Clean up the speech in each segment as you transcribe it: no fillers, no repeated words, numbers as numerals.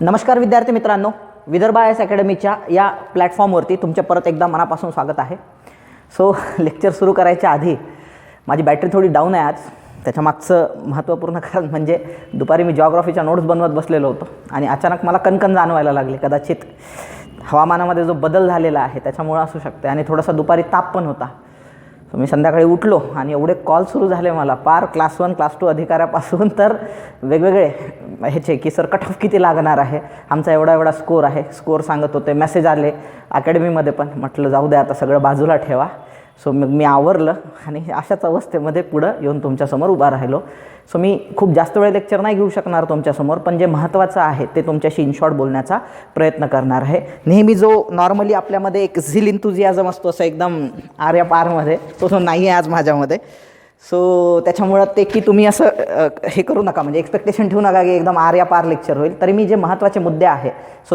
नमस्कार विद्यार्थी मित्रांनो, विदर्भ आयएस अकॅडमीच्या या प्लॅटफॉर्मवरती तुमचे परत एकदा मनापासून स्वागत आहे. लेक्चर सुरू करायच्या आधी माझी बॅटरी थोडी डाऊन आहे आज. त्याच्यामागचं महत्त्वपूर्ण कारण म्हणजे दुपारी मी जिओग्राफीच्या नोट्स बनवत बसलेलो होतो आणि अचानक मला कणकण जाणवायला लागली. कदाचित हवामानामध्ये जो बदल झालेला आहे त्याच्यामुळं असू शकते आणि थोडासा दुपारी ताप पण होता. मी संध्याकाळी उठलो आणि एवढे कॉल सुरू झाले मला, पार क्लास 1 क्लास 2 अधिकाऱ्यापासून तर वेगवेगळे ह्याचे की सर कट ऑफ किती लागणार आहे, आमचा एवढा स्कोर आहे. स्कोर सांगत होते, मेसेज आले अकॅडमीमध्ये पण. म्हटलं जाऊ द्या आता सगळं बाजूला ठेवा. मग मी आवरलं आणि अशाच अवस्थेमध्ये पुढं येऊन तुमच्यासमोर उभा राहिलो. मी खूप जास्त वेळ लेक्चर नाही घेऊ शकणार तुमच्यासमोर, पण जे महत्त्वाचं आहे ते तुमच्याशी इन शॉर्ट बोलण्याचा प्रयत्न करणार आहे. नेहमी जो नॉर्मली आपल्यामध्ये एक झिल इंथुझियाझम असतो असं एकदम आर्या पारमध्ये, तो नाही आहे आज माझ्यामध्ये. त्याच्यामुळं ते की तुम्ही असं हे करू नका, म्हणजे एक्सपेक्टेशन ठेवू नका की एकदम आर्या पार लेक्चर होईल. तरी मी जे महत्त्वाचे मुद्दे आहे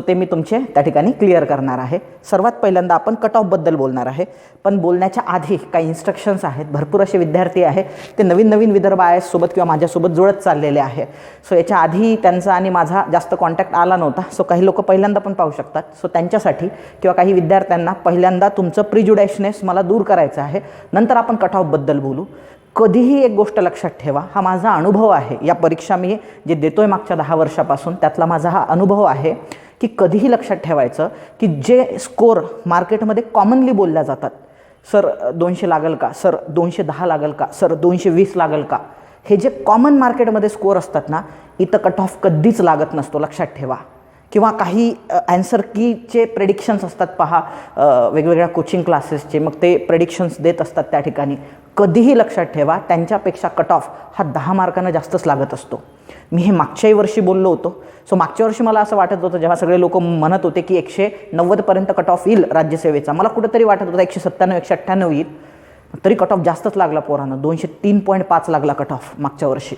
ते मी तुमचे त्या ठिकाणी क्लिअर करणार आहे. सर्वात पहिल्यांदा आपण कट ऑफबद्दल बोलणार आहे, पण बोलण्याच्या आधी काही इन्स्ट्रक्शन्स आहेत. भरपूर असे विद्यार्थी आहे ते नवीन विदर्भ आयएस सोबत किंवा माझ्यासोबत जुळत चाललेले आहे. याच्या आधी त्यांचा आणि माझा जास्त कॉन्टॅक्ट आला नव्हता. काही लोक पहिल्यांदा पण पाहू शकतात. त्यांच्यासाठी किंवा काही विद्यार्थ्यांना पहिल्यांदा तुमचं प्रिज्युडाइशनेस मला दूर करायचं आहे. नंतर आपण कट ऑफबद्दल बोलू. कधीही एक गोष्ट लक्षात ठेवा, हा माझा अनुभव आहे. या परीक्षा मी जे देतोय मागच्या 10 वर्षापासून त्यातला माझा हा अनुभव आहे की कधीही लक्षात ठेवायचं की जे स्कोर मार्केटमध्ये कॉमनली बोलल्या जातात, सर 200 लागेल का, सर 210 लागेल का, सर 220 लागेल का, हे जे कॉमन मार्केटमध्ये स्कोर असतात ना, इथं कट ऑफ कधीच लागत नसतो, लक्षात ठेवा. किंवा काही ॲन्सर कीचे प्रेडिक्शन्स असतात पहा वेगवेगळ्या कोचिंग क्लासेसचे, मग ते प्रेडिक्शन्स देत असतात त्या ठिकाणी. कधीही लक्षात ठेवा त्यांच्यापेक्षा कट ऑफ हा 10 मार्कांना जास्तच लागत असतो. मी हे मागच्याही वर्षी बोललो होतो. मागच्या वर्षी मला असं वाटत होतं, जेव्हा सगळे लोक म्हणत होते की 190पर्यंत कट ऑफ येईल राज्यसेवेचा, मला कुठेतरी वाटत होतं 197 198 येईल. तरी कट ऑफ जास्तच लागला पोरांना. 203.5 लागला कट ऑफ मागच्या वर्षी.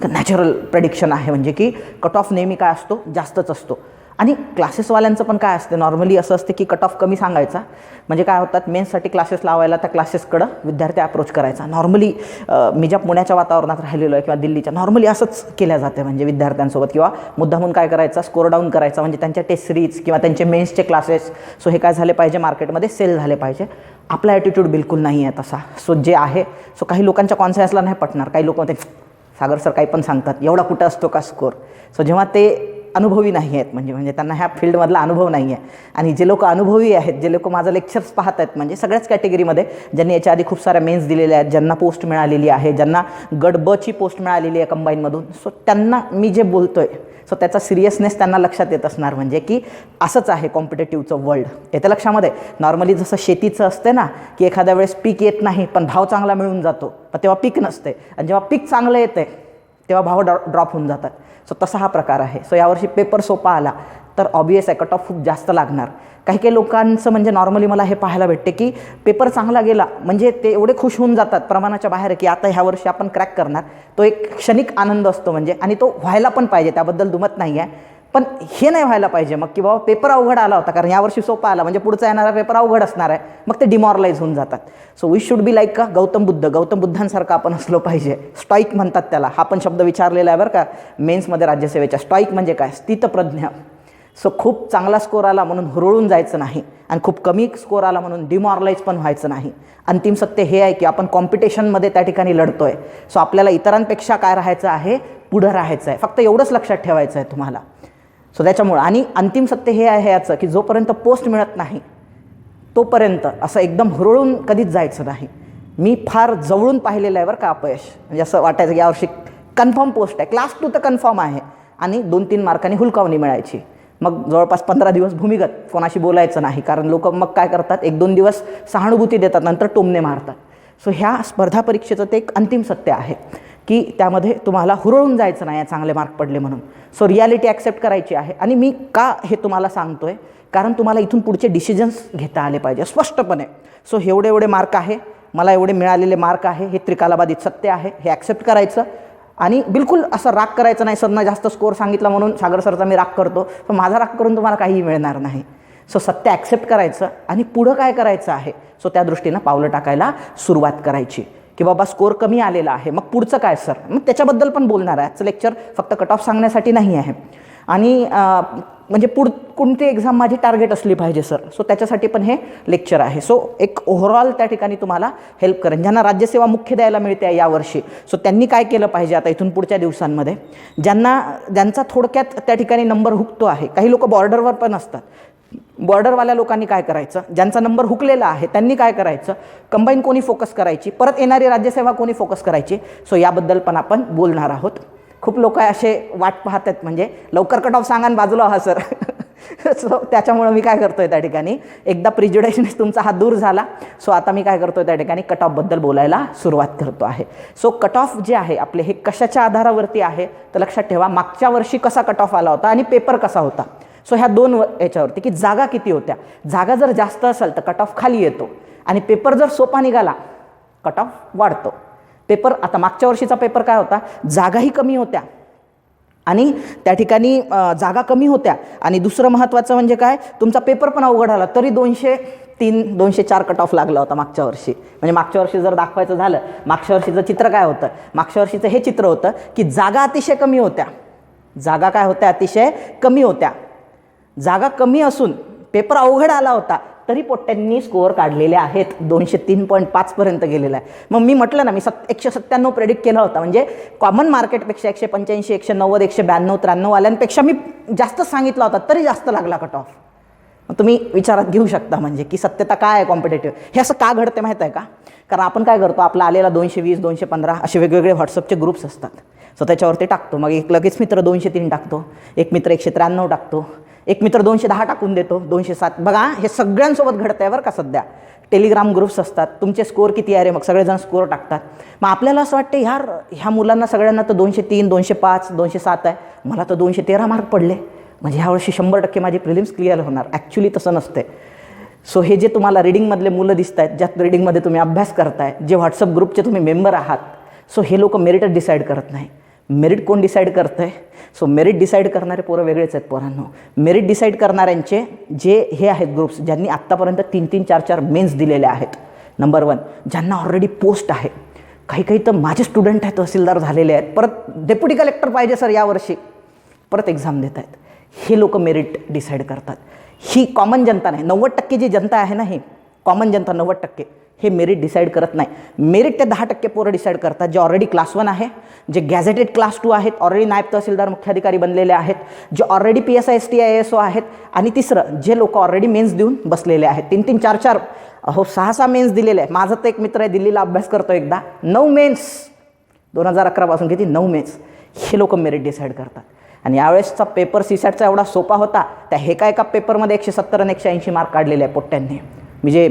नॅचरल प्रेडिक्शन आहे, म्हणजे की कट ऑफ नेहमी काय असतो, जास्तच असतो. आणि क्लासेसवाल्यांचं पण काय असते, नॉर्मली असं असते की कट ऑफ कमी सांगायचा, म्हणजे काय होतात, मेन्ससाठी क्लासेस लावायला त्या क्लासेसकडं विद्यार्थी अप्रोच करायचा. नॉर्मली मी ज्या पुण्याच्या वातावरणात राहिलेलो आहे किंवा दिल्लीच्या, नॉर्मली असंच केल्या जाते. म्हणजे विद्यार्थ्यांसोबत किंवा मुद्दामून काय करायचा, स्कोर डाऊन करायचा, म्हणजे त्यांच्या टेस्ट सिरीज किंवा त्यांचे मेन्सचे क्लासेस हे काय झाले पाहिजे, मार्केटमध्ये सेल झाले पाहिजे. आपला ॲटिट्यूड बिलकुल नाही आहे तसा. जे आहे काही लोकांच्या कॉन्शियसला नाही पटणार. काही लोक म्हणते सागर सर काही पण सांगतात, एवढा कुठं असतो का स्कोर. जेव्हा ते अनुभवी नाही आहेत, म्हणजे त्यांना ह्या फील्डमधला अनुभव नाही आहे. आणि जे लोक अनुभवी आहेत, जे लोक माझं लेक्चर्स पाहत आहेत, म्हणजे सगळ्याच कॅटेगरीमध्ये, ज्यांनी याच्या आधी खूप साऱ्या मेन्स दिलेल्या आहेत, ज्यांना पोस्ट मिळालेली आहे, ज्यांना गट ब ची पोस्ट मिळालेली आहे कंबाईनमधून, त्यांना मी जे बोलतोय त्याचा सिरियसनेस त्यांना लक्षात येत असणार. म्हणजे की असंच आहे कॉम्पिटेटिव्हचं वर्ल्ड. येत्या लक्षामध्ये नॉर्मली जसं शेतीचं असते ना, की एखाद्या वेळेस पीक येत नाही पण भाव चांगला मिळून जातो, पण तेव्हा पीक नसते. आणि जेव्हा पीक चांगलं येते तेव्हा भाव ड्रॉप होऊन जातात. तसा हा प्रकार आहे. यावर्षी पेपर सोपा आला तर ऑब्वियस आहे कट ऑफ खूप जास्त लागणार. काही लोकांचं म्हणजे नॉर्मली मला हे पाहायला भेटते की पेपर चांगला गेला म्हणजे ते एवढे खुश होऊन जातात प्रमाणाच्या बाहेर की आता ह्या वर्षी आपण क्रॅक करणार. तो एक क्षणिक आनंद असतो म्हणजे, आणि तो व्हायला पण पाहिजे, त्याबद्दल दुमत नाही आहे. पण हे नाही व्हायला पाहिजे मग की बाबा पेपर अवघड आला होता कारण यावर्षी सोपा आला म्हणजे पुढचा येणारा पेपर अवघड असणार आहे, मग ते डिमॉरलाइज होऊन जातात. वी शुड बी लाईक का गौतम बुद्धांसारखं आपण असलो पाहिजे. स्टॉईक म्हणतात त्याला, हा पण शब्द विचारलेला आहे बरं का मेन्समध्ये राज्यसेवेच्या. स्टॉईक म्हणजे काय, स्थितप्रज्ञ. खूप चांगला स्कोर आला म्हणून हुरळून जायचं नाही आणि खूप कमी स्कोर आला म्हणून डिमॉरलाइज पण व्हायचं नाही. अंतिम सत्य हे आहे की आपण कॉम्पिटिशनमध्ये त्या ठिकाणी लढतोय. आपल्याला इतरांपेक्षा काय राहायचं आहे, पुढं राहायचं आहे. फक्त एवढंच लक्षात ठेवायचं आहे तुम्हाला. त्याच्यामुळं आणि अंतिम सत्य हे आहे याचं की जोपर्यंत पोस्ट मिळत नाही तोपर्यंत असं एकदम हुरळून कधीच जायचं नाही. मी फार जवळून पाहिलेलं आहे बरं का अपयश. म्हणजे असं वाटायचं की यावर्षी कन्फर्म पोस्ट आहे, क्लास 2 तर कन्फर्म आहे, आणि 2-3 मार्कांनी हुलकावणी मिळायची. मग जवळपास 15 दिवस भूमिगत, कोणाशी बोलायचं नाही. कारण लोक मग काय करतात, 1-2 दिवस सहानुभूती देतात, नंतर टोमणे मारतात. ह्या स्पर्धा परीक्षेचं ते एक अंतिम सत्य आहे की त्यामध्ये तुम्हाला हुरळून जायचं नाही चांगले मार्क पडले म्हणून. रियालिटी ॲक्सेप्ट करायची आहे. आणि मी का हे तुम्हाला सांगतोय, कारण तुम्हाला इथून पुढचे डिसिजन्स घेता आले पाहिजे स्पष्टपणे. एवढे मार्क आहे, मला एवढे मिळालेले मार्क आहे, हे त्रिकालाबाधित सत्य आहे, हे ॲक्सेप्ट करायचं. आणि बिलकुल असं राग करायचं नाही, सरनं जास्त स्कोर सांगितला म्हणून सागर सरचा मी राग करतो, पण माझा राग करून तुम्हाला काहीही मिळणार नाही. सत्य ॲक्सेप्ट करायचं आणि पुढं काय करायचं आहे त्या दृष्टीनं पावलं टाकायला सुरुवात करायची. की बाबा स्कोर कमी आलेला आहे, मग पुढचं काय सर, मग त्याच्याबद्दल पण बोलणार आहे. आजचं लेक्चर फक्त कट ऑफ सांगण्यासाठी नाही आहे. आणि म्हणजे कोणती एक्झाम माझी टार्गेट असली पाहिजे सर. सो त्याच्यासाठी पण हे लेक्चर आहे. सो एक ओव्हरऑल त्या ठिकाणी तुम्हाला हेल्प करेन. ज्यांना राज्यसेवा मुख्य द्यायला मिळते आहे यावर्षी, सो त्यांनी काय केलं पाहिजे आता इथून पुढच्या दिवसांमध्ये, ज्यांचा थोडक्यात त्या ठिकाणी नंबर हुकतो आहे. काही लोक बॉर्डरवर पण असतात. बॉर्डरवाल्या लोकांनी काय करायचं, ज्यांचा नंबर हुकलेला आहे त्यांनी काय करायचं, कंबाईन कोणी फोकस करायची, परत येणारी राज्यसेवा कोणी फोकस करायची. सो याबद्दल पण आपण बोलणार आहोत. खूप लोक असे वाट पाहत आहेत, म्हणजे लवकर कट ऑफ सांगा आणि बाजूला व्हा सर. सो त्याच्यामुळं मी काय करतोय त्या ठिकाणी, एकदा प्रिज्युडाइस तुमचा हा दूर झाला. सो आता मी काय करतोय त्या ठिकाणी कट ऑफबद्दल बोलायला सुरुवात करतो आहे. सो कट ऑफ जे आहे आपले हे कशाच्या आधारावरती आहे तर लक्षात ठेवा, मागच्या वर्षी कसा कट ऑफ आला होता आणि पेपर कसा होता. सो ह्या दोन याच्यावरती की जागा किती होत्या. जागा जर जास्त असेल तर कट ऑफ खाली येतो आणि पेपर जर सोपा निघाला कट ऑफ वाढतो. पेपर आता मागच्या वर्षीचा पेपर काय होता, जागाही कमी होत्या आणि त्या ठिकाणी जागा कमी होत्या आणि दुसरं महत्त्वाचं म्हणजे काय, तुमचा पेपर पण अवघड आला तरी 203 204 कट ऑफ लागला होता मागच्या वर्षी. म्हणजे मागच्या वर्षी जर दाखवायचं झालं, मागच्या वर्षीचं चित्र काय होतं, मागच्या वर्षीचं हे चित्र होतं की जागा अतिशय कमी होत्या. जागा काय होत्या, अतिशय कमी होत्या. जागा कमी असून पेपर अवघड आला होता तरी पोट्ट्यांनी स्कोअर काढलेले आहेत. 203.5 पर्यंत गेलेला आहे. मग मी म्हटलं ना, मी 197 प्रेडिक्ट केला होता. म्हणजे कॉमन मार्केटपेक्षा 185 190 192 93 वाल्यांपेक्षा मी जास्त सांगितला होता तरी जास्त लागला कट ऑफ. तुम्ही विचारात घेऊ शकता म्हणजे की सत्यता काय आहे कॉम्पिटेटिव्ह. हे असं का घडते माहीत आहे का, कारण आपण काय करतो, आपला आलेला 220 215 असे वेगवेगळे व्हॉट्सअपचे ग्रुप्स असतात. सो त्याच्यावरती टाकतो, मग एक लगेच मित्र 203 टाकतो, एक मित्र 193 टाकतो, एक मित्र 210 टाकून देतो, 207. बघा हे सगळ्यांसोबत घडतंय बरं का सध्या. टेलिग्राम ग्रुप्स असतात, तुमचे स्कोअर किती आहे रे, मग सगळेजण स्कोअर टाकतात. मग आपल्याला असं वाटतं यार ह्या मुलांना सगळ्यांना तर 203 205 207 आहे, मला तर 213 मार्क पडले, म्हणजे ह्यावर्षी 100% माझी प्रिलिम्स क्लिअर होणार. ॲक्च्युली तसं नसते. सो हे जे तुम्हाला रीडिंगमधले मुलं दिसत आहेत, ज्या रीडिंगमध्ये तुम्ही अभ्यास करताय, जे व्हॉट्सअप ग्रुपचे तुम्ही मेंबर आहात, सो हे लोक मेरिटच डिसाईड करत नाही. मेरिट कोण डिसाईड करतं आहे, सो मेरिट डिसाईड करणारे पोरं वेगळेच आहेत पोरांनो. मेरिट डिसाईड करणाऱ्यांचे जे हे आहेत ग्रुप्स, ज्यांनी आत्तापर्यंत 3-3 4-4 मेन्स दिलेले आहेत, नंबर 1, ज्यांना ऑलरेडी पोस्ट आहे. काही तर माझे स्टुडंट आहेत, तहसीलदार झालेले आहेत, परत डेप्युटी कलेक्टर पाहिजे सर यावर्षी, परत एक्झाम देत आहेत. हे लोक मेरिट डिसाईड करतात. ही कॉमन जनता नाही. 90% जी जनता आहे ना, ही कॉमन जनता 90% हे मेरिट डिसाईड करत नाही. मेरिट ते 10% पोरं डिसाईड करतात, जे ऑलरेडी क्लास 1 आहे, जे गॅझेटेड क्लास 2 आहेत, ऑलरेडी नायब तहसीलदार मुख्याधिकारी बनलेले आहेत, जे ऑलरेडी PSI ST IAS आहेत, आणि तिसरं जे लोक ऑलरेडी मेन्स देऊन बसलेले आहेत. 3-3 4-4 6-6 मेन्स दिलेले आहे. माझं तर एक मित्र आहे, दिल्लीला अभ्यास करतो, एकदा 9 मेन्स 2011 पासून किती 9 मेन्स. हे लोक मेरिट डिसाईड करतात. आणि यावेळेसचा पेपर CSATचा एवढा सोपा होता, त्या हे काय एका पेपरमध्ये 170 आणि 180 मार्क काढलेले आहे पोट्ट्यांनी. म्हणजे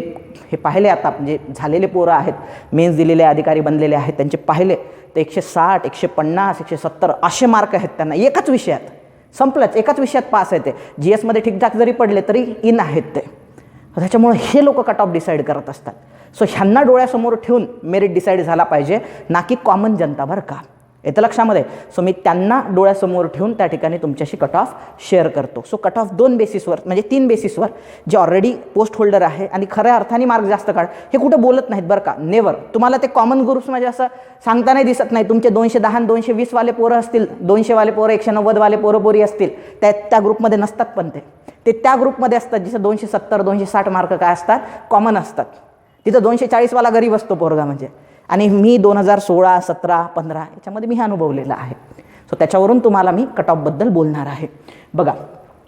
हे पाहिले आता, म्हणजे झालेले पोरं आहेत, मेन्स दिलेले अधिकारी बनलेले आहेत, त्यांचे पाहिले तर 160 150 170 असे मार्क आहेत त्यांना एकाच विषयात. संपलंच, एकाच विषयात पास आहे ते. GS ठीकठाक जरी पडले तरी इन आहेत ते. त्याच्यामुळे हे लोक कट ऑफ डिसाईड करत असतात. सो ह्यांना डोळ्यासमोर ठेवून मेरिट डिसाईड झाला पाहिजे, ना की कॉमन जनता, बरं का. येतं लक्षामध्ये. सो मी त्यांना डोळ्यासमोर ठेवून त्या ठिकाणी तुमच्याशी कट ऑफ शेअर करतो. सो कट ऑफ 2 बेसिसवर, म्हणजे 3 बेसिसवर, जे ऑलरेडी पोस्ट होल्डर आहे आणि खऱ्या अर्थाने मार्क जास्त काढ, हे कुठं बोलत नाहीत बरं का, नेवर. तुम्हाला ते कॉमन ग्रुप्स म्हणजे असं सांगता नाही दिसत नाही. तुमचे 210 आणि 220 वाले पोरं असतील, 200 वाले पोरं, 190 वाले पोरं पोरी असतील, त्या ग्रुपमध्ये नसतात. पण ते त्या ग्रुपमध्ये असतात जिथं 270 260 मार्क काय असतात, कॉमन असतात. तिथं 240 वाला गरीब असतो पोरगा म्हणजे. आणि मी 2016 17 15 याच्यामध्ये मी हे अनुभवलेलं आहे. सो त्याच्यावरून तुम्हाला मी कट ऑफबद्दल बोलणार आहे. बघा,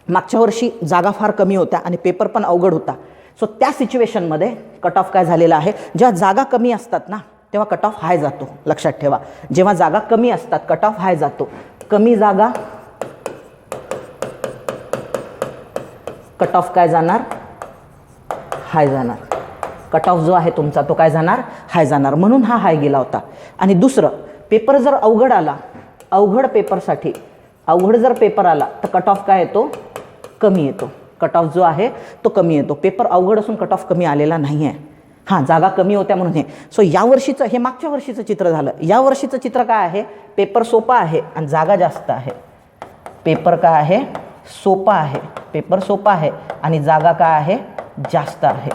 मागच्या वर्षी जागा फार कमी होत्या आणि पेपर पण अवघड होता. सो त्या सिच्युएशनमध्ये कट ऑफ काय झालेला आहे, जेव्हा जागा कमी असतात ना तेव्हा कट ऑफ हाय जातो. लक्षात ठेवा, जेव्हा जागा कमी असतात कट ऑफ हाय जातो. कमी जागा, कट ऑफ काय जाणार, हाय जाणार. कट ऑफ जो आहे तुमचा तो काय जाणार, हाय जाणार. म्हणून हा हाय गेला होता. आणि दुसरं, पेपर जर अवघड आला, अवघड पेपरसाठी अवघड जर पेपर आला तर कट ऑफ काय येतो, कमी येतो. कट ऑफ जो आहे तो कमी येतो. पेपर अवघड असून कट ऑफ कमी आलेला नाही आहे. हां, जागा कमी होत्या म्हणून हे. सो यावर्षीचं हे मागच्या वर्षीचं चित्र झालं. यावर्षीचं चित्र काय आहे, पेपर सोपा आहे आणि जागा जास्त आहे. पेपर काय आहे, सोपा आहे, पेपर सोपा आहे आणि जागा काय आहे, जास्त आहे.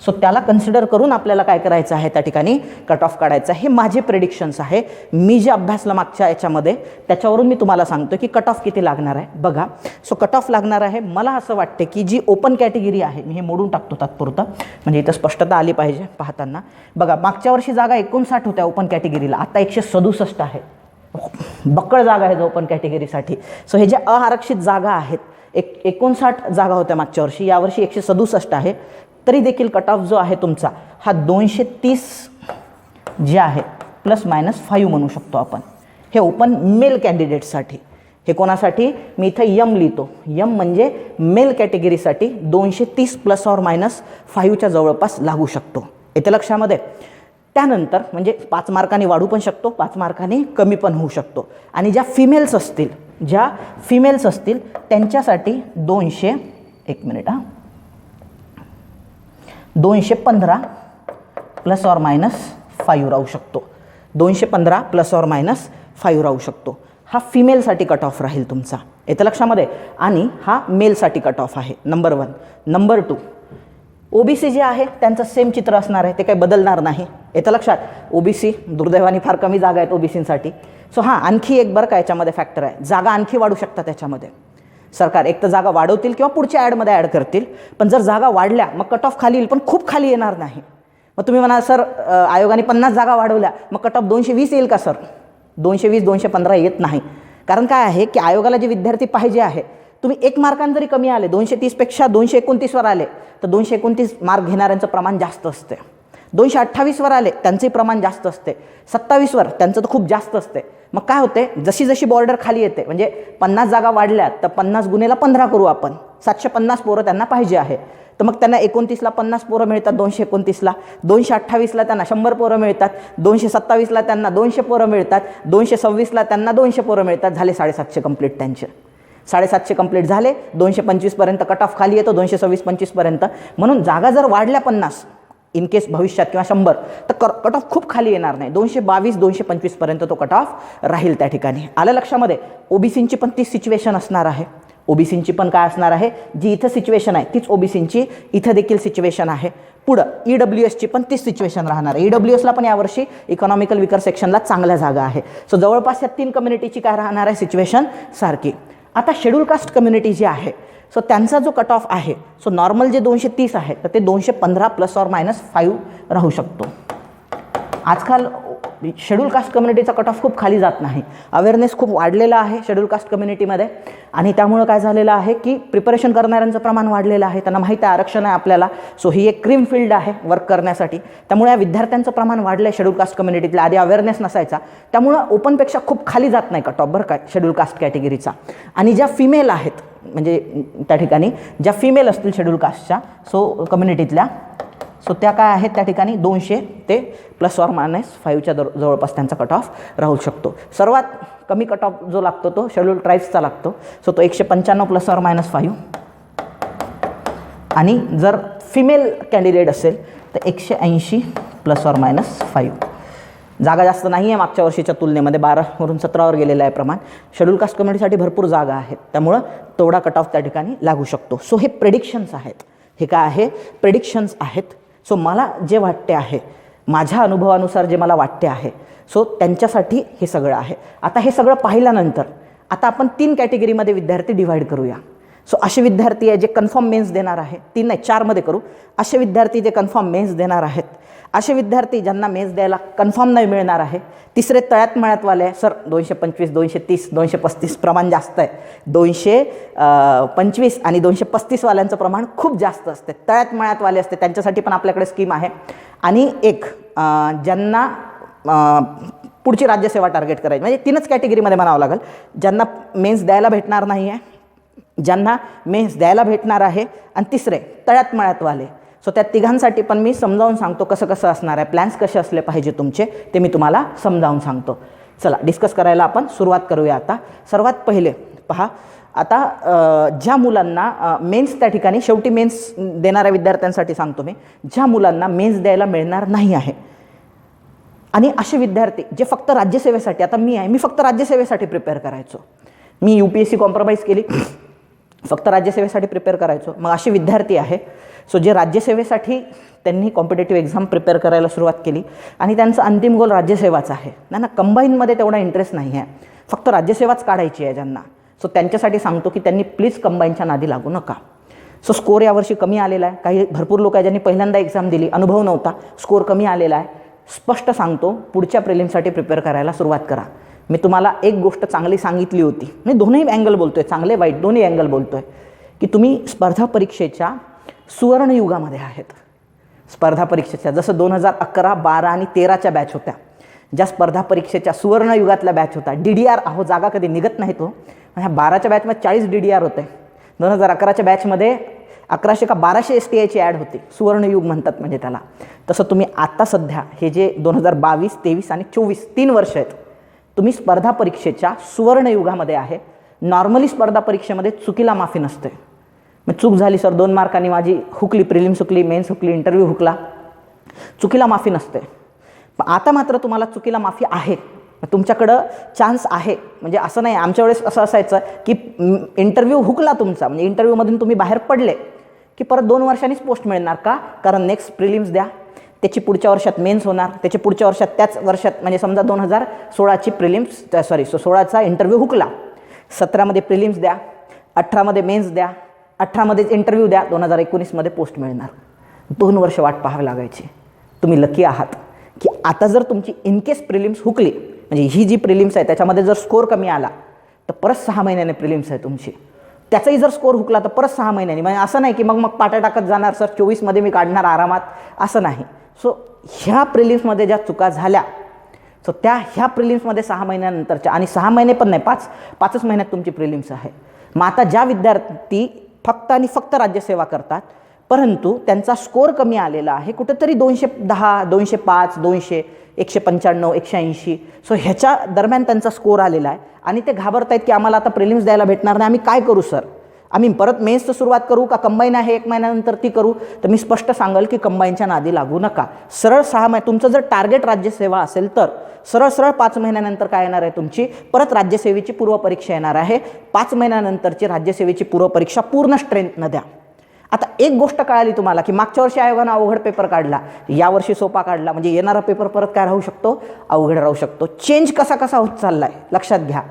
सो त्याला कन्सिडर करून आपल्याला काय करायचं आहे, त्या ठिकाणी कट ऑफ काढायचं आहे. हे माझे प्रेडिक्शन्स आहे, मी जे अभ्यासलं मागच्या याच्यामध्ये त्याच्यावरून मी तुम्हाला सांगतो की कट ऑफ किती लागणार आहे. बघा, सो कट ऑफ लागणार आहे, मला असं वाटते की जी ओपन कॅटेगरी आहे, मी हे मोडून टाकतो तात्पुरतं म्हणजे इथं स्पष्टता आली पाहिजे पाहताना. बघा, मागच्या वर्षी जागा 59 होत्या ओपन कॅटेगरीला, आता 167 आहे. बक्कळ जागा आहे ओपन कॅटेगरीसाठी. सो हे जे अआरक्षित जागा आहेत, 59 जागा होत्या मागच्या वर्षी, यावर्षी 167 आहे. तरी देखील कट ऑफ जो आहे तुमचा हा 230 जे आहे ±5 म्हणू शकतो आपण. हे ओपन मेल कॅन्डिडेटसाठी. हे कोणासाठी, मी इथं यम लिहितो, यम म्हणजे मेल कॅटेगरीसाठी 230 ±5च्या जवळपास लागू शकतो. येते लक्षामध्ये. त्यानंतर म्हणजे 5 मार्कांनी वाढू पण शकतो, 5 मार्कांनी कमी पण होऊ शकतो. आणि ज्या फिमेल्स असतील त्यांच्यासाठी 215 ±5 राहू शकतो. 215 ±5 राहू शकतो. हा फिमेलसाठी कट ऑफ राहील तुमचा. येतं लक्षामध्ये. आणि हा मेलसाठी कट ऑफ आहे, नंबर 1. नंबर 2, ओबीसी जे आहे त्यांचं सेम चित्र असणार आहे, ते काही बदलणार नाही. येतं लक्षात. ओबीसी दुर्दैवाने फार कमी जागा आहेत ओबीसींसाठी. सो हां, आणखी एक बरं का याच्यामध्ये फॅक्टर आहे, जागा आणखी वाढू शकतात त्याच्यामध्ये. सरकार एक तर जागा वाढवतील किंवा पुढच्या ॲडमध्ये ॲड करतील, पण जर जागा वाढल्या मग कट ऑफ खाली येईल, पण खूप खाली येणार नाही. मग तुम्ही म्हणाल सर आयोगाने 50 जागा वाढवल्या, मग कट ऑफ 220 येईल का सर? 220 215 येत नाही. कारण काय आहे की आयोगाला जे विद्यार्थी पाहिजे आहे, तुम्ही 1 मार्कांनी जरी कमी आले, 230पेक्षा 229वर आले तर 229 मार्क घेणाऱ्यांचं प्रमाण जास्त असते. 228वर आले त्यांचंही प्रमाण जास्त असते. 27वर त्यांचं तर खूप जास्त असते. मग काय होते, जशी जशी बॉर्डर खाली येते, म्हणजे 50 जागा वाढल्यात तर 50 गुणेला 15 करू आपण, 750 पोरं त्यांना पाहिजे आहे. तर मग त्यांना 29ला 50 पोरं मिळतात, 229ला. 228ला त्यांना 100 पोरं मिळतात, 227ला त्यांना 200 पोरं मिळतात, 226ला त्यांना 200 पोरं मिळतात. झाले 750 कंप्लीट त्यांचे. 750 कंप्लीट झाले. 225पर्यंत कट ऑफ खाली येतो, 226-25पर्यंत. म्हणून जागा जर वाढल्या 50 इन केस भविष्यात किंवा 100 तर कट ऑफ खूप खाली येणार नाही. 222-225पर्यंत तो कट ऑफ राहील त्या ठिकाणी. आलं लक्षामध्ये. ओबीसींची पण तीच सिच्युएशन असणार आहे. ओबीसींची पण काय असणार आहे, जी इथं सिच्युएशन आहे तीच ओबीसींची इथं देखील सिच्युएशन आहे. पुढं ईडब्ल्यूएसची पण तीच सिच्युएशन राहणार आहे. ईडब्ल्यूएसला पण यावर्षी इकॉनॉमिकल विकर सेक्शनला चांगल्या जागा आहे. सो जवळपास या 3 कम्युनिटीची काय राहणार आहे सिच्युएशन सारखी. आता शेड्यूल कास्ट कम्युनिटी जी आहे, सो त्यांचा जो कट ऑफ आहे, सो नॉर्मल जे 230 आहे तर ते 215 ±5 राहू शकतो. आजकाल शेड्यूल कास्ट कम्युनिटीचा कट ऑफ खूप खाली जात नाही. अवेअरनेस खूप वाढलेला आहे शेड्यूल कास्ट कम्युनिटीमध्ये. आणि त्यामुळं काय झालेलं आहे की प्रिपरेशन करणाऱ्यांचं प्रमाण वाढलेलं आहे. त्यांना माहीत आहे आरक्षण आहे आपल्याला. सो ही एक क्रीम फील्ड आहे वर्क करण्यासाठी. त्यामुळे या विद्यार्थ्यांचं प्रमाण वाढलं आहे शेड्यूल कास्ट कम्युनिटीतला. आधी अवेअरनेस नसायचा, त्यामुळं ओपनपेक्षा खूप खाली जात नाही कट ऑफ बरं काय शेड्यूल कास्ट कॅटेगरीचा. आणि ज्या फिमेल आहेत, म्हणजे त्या ठिकाणी ज्या फिमेल असतील शेड्यूल कास्टच्या सो कम्युनिटीतल्या, सो त्या काय आहेत त्या ठिकाणी 200 ते ±5च्या जवळपास त्यांचा कट ऑफ राहू शकतो. सर्वात कमी कट ऑफ जो लागतो तो शेड्यूल ट्राईब्सचा लागतो. सो तो 195 ±5. आणि जर फिमेल कॅन्डिडेट असेल तर 180 ±5. जागा जास्त नाही आहे मागच्या वर्षीच्या तुलनेमध्ये, 12वरून 17वर गेलेलं आहे प्रमाण. शेड्यूल कास्ट कम्युनिटीसाठी भरपूर जागा आहेत, त्यामुळं तेवढा कट ऑफ त्या ठिकाणी लागू शकतो. सो हे प्रेडिक्शन्स आहेत. हे काय आहे, प्रेडिक्शन्स आहेत. सो मला जे वाटते आहे, माझ्या अनुभवानुसार जे मला वाटते आहे, सो त्यांच्यासाठी हे सगळं आहे. आता हे सगळं पाहिल्यानंतर आता आपण 3 कॅटेगरीमध्ये विद्यार्थी डिव्हाइड करूया. सो असे विद्यार्थी आहे जे कन्फर्म मेन्स देणार आहे, 3 नाही 4मध्ये करू. असे विद्यार्थी जे कन्फर्म मेन्स देणार आहेत, असे विद्यार्थी ज्यांना मेन्स द्यायला कन्फर्म नाही मिळणार आहे. तिसरे तळ्यात मळ्यातवाले आहे, सर 225 230 235 प्रमाण जास्त आहे. 225 आणि 235 वाल्यांचं प्रमाण खूप जास्त असते. तळ्यात मळ्यातवाले असते, त्यांच्यासाठी पण आपल्याकडे स्कीम आहे. आणि एक ज्यांना पुढची राज्यसेवा टार्गेट करायची, म्हणजे 3च कॅटेगरीमध्ये म्हणावं लागेल. ज्यांना मेन्स द्यायला भेटणार नाही आहे, ज्यांना मेन्स द्यायला भेटणार आहे, आणि तिसरे तळ्यात मळ्यातवाले. सो त्या तिघांसाठी पण मी समजावून सांगतो कसं कसं असणार आहे, प्लॅन्स कसे असले पाहिजे तुमचे ते मी तुम्हाला समजावून सांगतो. चला डिस्कस करायला आपण सुरुवात करूया. आता सर्वात पहिले पहा, आता ज्या मुलांना मेन्स त्या ठिकाणी शेवटी मेन्स देणाऱ्या विद्यार्थ्यांसाठी सांगतो मी, ज्या मुलांना मेन्स द्यायला मिळणार नाही आहे आणि असे विद्यार्थी जे फक्त राज्यसेवेसाठी, आता मी आहे, मी फक्त राज्यसेवेसाठी प्रिपेअर करायचो, मी UPSC कॉम्प्रोमाइज केली, फक्त राज्यसेवेसाठी प्रिपेअर करायचो. मग असे विद्यार्थी आहे सो जे राज्यसेवेसाठी त्यांनी कॉम्पिटेटिव्ह एक्झाम प्रिपेअर करायला सुरुवात केली आणि त्यांचं अंतिम गोल राज्यसेवाच आहे. त्यांना कंबाईनमध्ये तेवढा इंटरेस्ट नाही आहे, फक्त राज्यसेवाच काढायची आहे ज्यांना. सो त्यांच्यासाठी सांगतो की त्यांनी प्लीज कंबाईनच्या नादी लागू नका. सो स्कोर यावर्षी कमी आलेला आहे. काही भरपूर लोक आहे ज्यांनी पहिल्यांदा एक्झाम दिली, अनुभव नव्हता, स्कोर कमी आलेला आहे. स्पष्ट सांगतो, पुढच्या प्रिलिम्ससाठी प्रिपेअर करायला सुरुवात करा. मी तुम्हाला एक गोष्ट चांगली सांगितली होती, मी दोन्ही अँगल बोलतो आहे, चांगले वाईट दोन्ही अँगल बोलतो आहे, की तुम्ही स्पर्धा परीक्षेच्या सुवर्णयुगामध्ये आहेत. स्पर्धा परीक्षेच्या जसं 2011, 12 आणि 13च्या बॅच होत्या, ज्या स्पर्धा परीक्षेच्या सुवर्णयुगातल्या बॅच होता. DDR अहो जागा कधी निघत नाही तो. ह्या 12च्या बॅचमध्ये 40 DDR होते. 2011च्या बॅचमध्ये 1100 का 1200 STIची ॲड होती. सुवर्णयुग म्हणतात म्हणजे त्याला. तसं तुम्ही आता सध्या हे जे 2022, 23 आणि 24 3 वर्ष आहेत, तुम्ही स्पर्धा परीक्षेच्या सुवर्णयुगामध्ये आहे. नॉर्मली स्पर्धा परीक्षेमध्ये चुकीला माफी नसते. मग चूक झाली सर 2 मार्कांनी माझी हुकली, प्रिलिम्स हुकली, मेन्स हुकली, इंटरव्ह्यू हुकला, चुकीला माफी नसते. पण आता मात्र तुम्हाला चुकीला माफी आहे. तुमच्याकडं चान्स आहे. म्हणजे असं नाही, आमच्या वेळेस असं असायचं की इंटरव्ह्यू हुकला तुमचा, म्हणजे इंटरव्ह्यूमधून तुम्ही बाहेर पडले की परत 2 वर्षांनीच पोस्ट मिळणार का? कारण नेक्स्ट प्रिलिम्स द्या, त्याची पुढच्या वर्षात मेन्स होणार, त्याची पुढच्या वर्षात त्याच वर्षात, म्हणजे समजा 2016ची प्रिलिम्स 16चा इंटरव्ह्यू हुकला, 17मध्ये प्रिलिम्स द्या, 18मध्ये मेन्स द्या, 18मध्येच इंटरव्ह्यू द्या, 2019मध्ये पोस्ट मिळणार. 2 वर्ष वाट पाहावी लागायची. तुम्ही लकी आहात की आता जर तुमची इनकेस प्रिलिम्स हुकली, म्हणजे ही जी प्रिलिम्स आहे त्याच्यामध्ये जर स्कोर कमी आला तर परत 6 महिन्याने प्रिलिम्स आहे तुमची. त्याचाही जर स्कोर हुकला तर परत 6 महिन्यांनी. म्हणजे असं नाही की मग पाट्या टाकत जाणार सर 24मध्ये मी काढणार आरामात, असं नाही. सो ह्या प्रिलिम्समध्ये ज्या चुका झाल्या, सो ह्या प्रिलिम्समध्ये 6 महिन्यानंतरच्या, आणि 6 महिने पण नाही, 5च महिन्यात तुमची प्रिलिम्स आहे. मग आता ज्या विद्यार्थी फक्त आणि फक्त राज्यसेवा करतात परंतु त्यांचा स्कोर कमी आलेला आहे, कुठेतरी 210, 205, 200, 195, 180, सो ह्याच्या दरम्यान त्यांचा स्कोर आलेला आहे आणि ते घाबरत आहेत की आम्हाला आता प्रिलिम्स द्यायला भेटणार नाही, आम्ही काय करू सर? आम्ही परत मेन्सचं सुरुवात करू का कंबाईन आहे 1 महिन्यानंतर ती करू? तर मी स्पष्ट सांगेल की कंबाईनच्या नादी लागू नका. सरळ 6 महिने तुमचं जर टार्गेट राज्यसेवा असेल तर सरळ 5 महिन्यानंतर काय येणार आहे, तुमची परत राज्यसेवेची पूर्वपरीक्षा येणार आहे. 5 महिन्यानंतरची राज्यसेवेची पूर्वपरीक्षा पूर्ण स्ट्रेंथनं द्या. आता एक गोष्ट कळाली तुम्हाला की मागच्या वर्षी आयोगानं अवघड पेपर काढला, यावर्षी सोपा काढला, म्हणजे येणारा पेपर परत काय राहू शकतो, अवघड राहू शकतो. चेंज कसा होत चालला आहे लक्षात घ्या.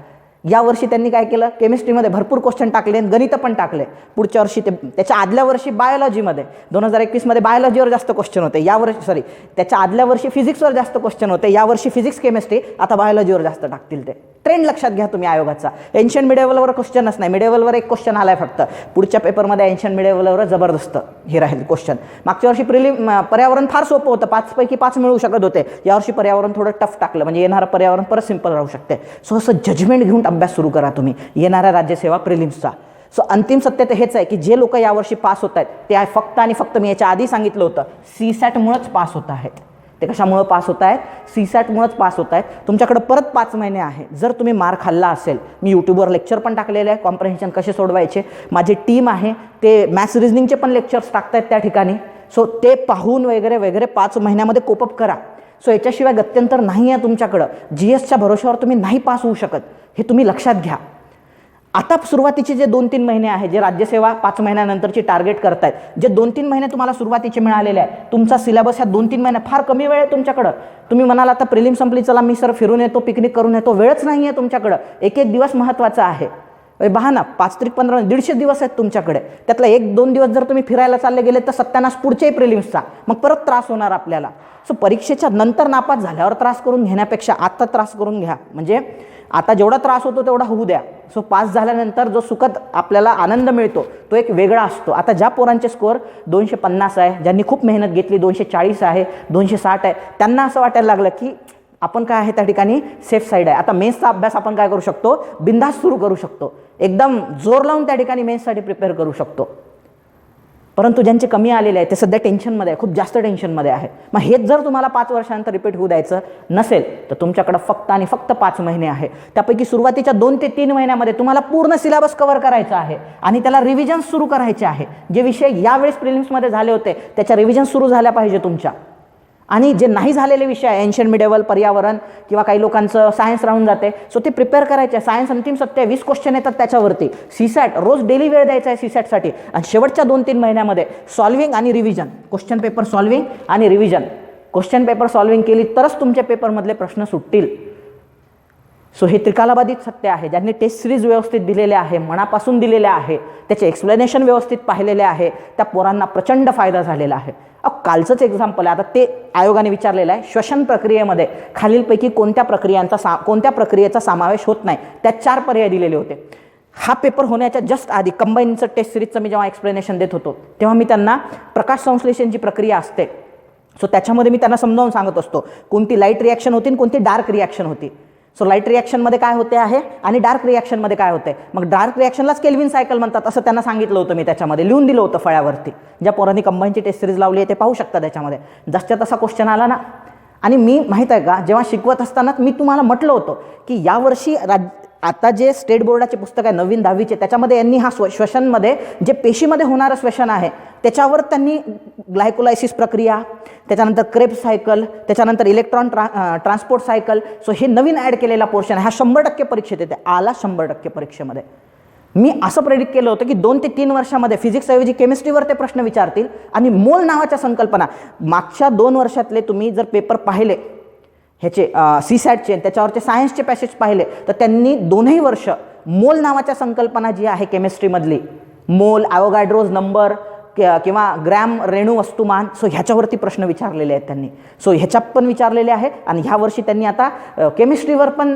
यावर्षी त्यांनी काय केलं, केमिस्ट्रीमध्ये भरपूर क्वेश्चन टाकले, गणित पण टाकले. पुढच्या वर्षी त्याच्या आदल्या वर्षी बायोलॉजीमध्ये 2021मध्ये बायोलॉजीवर जास्त क्वेश्चन होते, यावर्षी त्याच्या आदल्या वर्षी फिजिक्सवर जास्त क्वेश्चन होते, यावर्षी फिजिक्स केमिस्ट्री, आता बायोलॉजीवर जास्त टाकतील. ते ट्रेंड लक्षात घ्या तुम्ही आयोगाचा. एन्शियंट मिडिएवलवर क्वेश्चनच नाही, मिडिएवलवर एक क्वेश्चन आलाय फक्त. पुढच्या पेपरमध्ये एन्शियंट मिडिएवलवर जबरदस्त हे राहील क्वेश्चन. मागच्या वर्षी पर्यावरण फार सोपं होतं, 5 पैकी 5 मिळू शकत होते. यावर्षी पर्यावरण थोडं टफ टाकलं, म्हणजे येणारं पर्यावरण परत सिंपल राहू शकते. सो असं जजमेंट घेऊन अभ्यास सुरू करा तुम्ही येणाऱ्या राज्यसेवा प्रिलिम्सचा. सो अंतिम सत्य तर हेच आहे की जे लोक यावर्षी पास होत आहेत ते फक्त आणि फक्त, मी याच्या आधी सांगितलं होतं, CSATमुळेच पास होत आहेत. ते कशामुळे पास होत आहेत? CSATमुळेच पास होत आहेत. तुमच्याकडे परत 5 महिने आहे. जर तुम्ही मार खाल्ला असेल, मी यूट्यूबवर लेक्चर पण टाकलेले आहे, कॉम्प्रिहेन्शन कसे सोडवायचे, माझी टीम आहे, ते मॅथ्स रिझनिंगचे पण लेक्चर्स टाकतायत त्या ठिकाणी. सो ते पाहून वगैरे 5 महिन्यामध्ये कोपअप करा. सो याच्याशिवाय गत्यंतर नाही आहे तुमच्याकडं. GSच्या भरोश्यावर तुम्ही नाही पास होऊ शकत, हे तुम्ही लक्षात घ्या. आता सुरुवातीचे जे 2-3 महिने आहे, जे राज्यसेवा 5 महिन्यानंतरची टार्गेट करतायत, जे 2-3 महिने तुम्हाला सुरुवातीचे मिळालेले आहे, तुमचा सिलेबस ह्या 2-3 महिने फार कमी वेळ आहे तुमच्याकडं. तुम्ही म्हणाल आता प्रिलिम संपली, चला मी सर फिरून येतो, पिकनिक करून येतो, वेळच नाही आहे तुमच्याकडं. एक दिवस महत्त्वाचा आहे. बहाना 5 तारीख 15 150 दिवस आहेत तुमच्याकडे. त्यातला 1-2 दिवस जर तुम्ही फिरायला चालले गेले तर सत्यानाश पुढच्याही प्रिलिम्सचा, मग परत त्रास होणार आपल्याला. सो परीक्षेच्या नंतर नापास झाल्यावर त्रास करून घेण्यापेक्षा आता त्रास करून घ्या. म्हणजे आता जेवढा त्रास होतो तेवढा होऊ द्या. सो पास झाल्यानंतर जो सुखद आपल्याला आनंद मिळतो तो एक वेगळा असतो. आता ज्या पोरांचे स्कोअर 250 आहे, ज्यांनी खूप मेहनत घेतली, 240 आहे, 260 आहे, त्यांना असं वाटायला लागलं की आपण काय आहे त्या ठिकाणी सेफ साईड आहे. आता मेन्सचा अभ्यास आपण काय करू शकतो, बिंदास सुरू करू शकतो, एकदम जोर लावून त्या ठिकाणी मेन्ससाठी प्रिपेअर करू शकतो. परंतु ज्यांचे कमी आलेले आहे ते सध्या टेन्शनमध्ये आहे, खूप जास्त टेन्शनमध्ये आहे. मग हेच जर तुम्हाला 5 वर्षानंतर रिपीट होऊ द्यायचं नसेल तर तुमच्याकडे फक्त आणि फक्त 5 महिने आहे. त्यापैकी सुरुवातीच्या 2 ते 3 महिन्यामध्ये तुम्हाला पूर्ण सिलेबस कव्हर करायचा आहे आणि त्याला रिव्हिजन सुरू करायचे आहे. जे विषय यावेळेस प्रिलिम्समध्ये झाले होते त्याच्या रिव्हिजन सुरू झाल्या पाहिजे तुमच्या. आणि जे नाही झालेले विषय आहे, एन्शियंट मिडेवल, पर्यावरण किंवा काही लोकांचं सायन्स राहून जाते, सो ते प्रिपेअर करायचे. सायन्स अंतिम सत्य 20 क्वेश्चन येतात त्याच्यावरती. सीसॅट रोज डेली वेळ द्यायचा आहे सीसॅटसाठी. आणि शेवटच्या 2-3 महिन्यामध्ये सॉल्विंग आणि रिव्हिजन, क्वेश्चन पेपर सॉल्विंग आणि रिव्हिजन. क्वेश्चन पेपर सॉल्विंग केली तरच तुमच्या पेपरमधले प्रश्न सुटतील. सो हे त्रिकालाबाधित सत्य आहे. ज्यांनी टेस्ट सिरीज व्यवस्थित दिलेले आहे, मनापासून दिलेले आहे, त्याचे एक्सप्लेनेशन व्यवस्थित पाहिलेले आहे, त्या पोरांना प्रचंड फायदा झालेला आहे. कालचंच एक्झाम्पल आहे, आता ते आयोगाने विचारलेलं आहे, श्वसन प्रक्रियेमध्ये खालीलपैकी कोणत्या प्रक्रियेचा समावेश होत नाही, त्या 4 पर्याय दिलेले होते. हा पेपर होण्याच्या जस्ट आधी कंबाईनचं टेस्ट सिरीजचं मी जेव्हा एक्सप्लेनेशन देत होतो तेव्हा मी त्यांना प्रकाश संश्लेषणची प्रक्रिया असते, सो त्याच्यामध्ये मी त्यांना समजावून सांगत असतो कोणती लाईट रिॲक्शन होती आणि कोणती डार्क रिॲक्शन होती. सो लाईट रिॲक्शनमध्ये काय होते आहे आणि डार्क रिॲक्शनमध्ये काय होते. मग डार्क रिॲक्शनलाच केल्विन सायकल म्हणतात असं त्यांना सांगितलं होतं मी, त्याच्यामध्ये लिहून दिलं होतं फळ्यावरती. ज्या पोरांनी कंबाईनची टेस्ट सिरीज लावली आहे ते पाहू शकता. त्याच्यामध्ये जसच्या तसा क्वेश्चन आला ना. आणि मी माहीत आहे का, जेव्हा शिकवत असतानाच मी तुम्हाला म्हटलं होतं की यावर्षी आता जे स्टेट बोर्डाचे पुस्तक आहे 9वी 10वीचे, त्याच्यामध्ये यांनी हा श्वसनमध्ये जे पेशीमध्ये होणारं श्वसन आहे त्याच्यावर त्यांनी ग्लायकोलायसिस प्रक्रिया, त्याच्यानंतर क्रेब्स सायकल, त्याच्यानंतर इलेक्ट्रॉन ट्रान्सपोर्ट सायकल, सो हे नवीन ॲड केलेला पोर्शन आहे. हा 100% परीक्षेत येते, आला 100% परीक्षेमध्ये. मी असं प्रेडिक्ट केलं होतं की 2 ते 3 वर्षामध्ये फिजिक्सऐवजी केमिस्ट्रीवर ते प्रश्न विचारतील. आणि मोल नावाच्या संकल्पना मागच्या 2 वर्षातले तुम्ही जर पेपर पाहिले ह्याचे सीसॅटचे, त्याच्यावरचे सायन्सचे पॅसेज पाहिले तर त्यांनी 2ही वर्ष मोल नावाच्या संकल्पना जी आहे केमिस्ट्रीमधली, मोल, ॲव्होगाड्रोज नंबर किंवा ग्रॅम रेणू वस्तुमान, सो ह्याच्यावरती प्रश्न विचारलेले आहेत त्यांनी. सो ह्याच्यात पण विचारलेले आहे. आणि ह्या वर्षी त्यांनी आता केमिस्ट्रीवर पण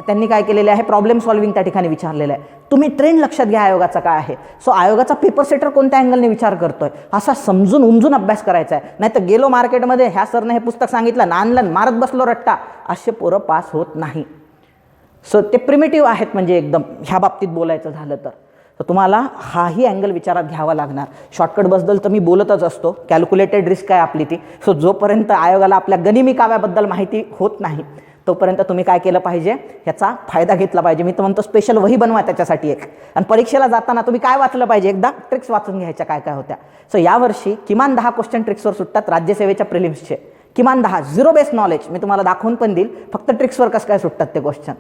त्यांनी काय केलेले आहे, प्रॉब्लेम सॉल्विंग त्या ठिकाणी विचारलेलं आहे. तुम्ही ट्रेंड लक्षात घ्या आयोगाचा काय आहे. सो आयोगाचा पेपर सेटर कोणत्या अँगलने विचार करतोय असा समजून उमजून अभ्यास करायचा आहे. नाही तर गेलो मार्केटमध्ये, ह्या सरने हे पुस्तक सांगितलं ना, आणलं मारत बसलो रट्टा, असे पोरं पास होत नाही. सो ते प्रिमिटिव्ह आहेत म्हणजे एकदम ह्या बाबतीत बोलायचं झालं तर तुम्हाला हाही अँगल विचारात घ्यावा लागणार. शॉर्टकटबद्दल तर मी बोलतच असतो, कॅल्क्युलेटेड रिस्क आहे आपली ती. सो जोपर्यंत आयोगाला आपल्या गनिमी काव्याबद्दल माहिती होत नाही तोपर्यंत तुम्ही काय केलं पाहिजे, ह्याचा फायदा घेतला पाहिजे. मी तर म्हणतो स्पेशल वही बनवा त्याच्यासाठी एक. आणि परीक्षेला जाताना तुम्ही काय वाचलं पाहिजे, एकदा ट्रिक्स वाचून घ्यायच्या काय काय होत्या. सो यावर्षी किमान 10 क्वेश्चन ट्रिक्सवर सुटतात राज्यसेवेच्या प्रिलिम्सचे, किमान 10. 0 बेस नॉलेज मी तुम्हाला दाखवून पण देईल, फक्त ट्रिक्सवर कसं काय सुटतात ते क्वेश्चन.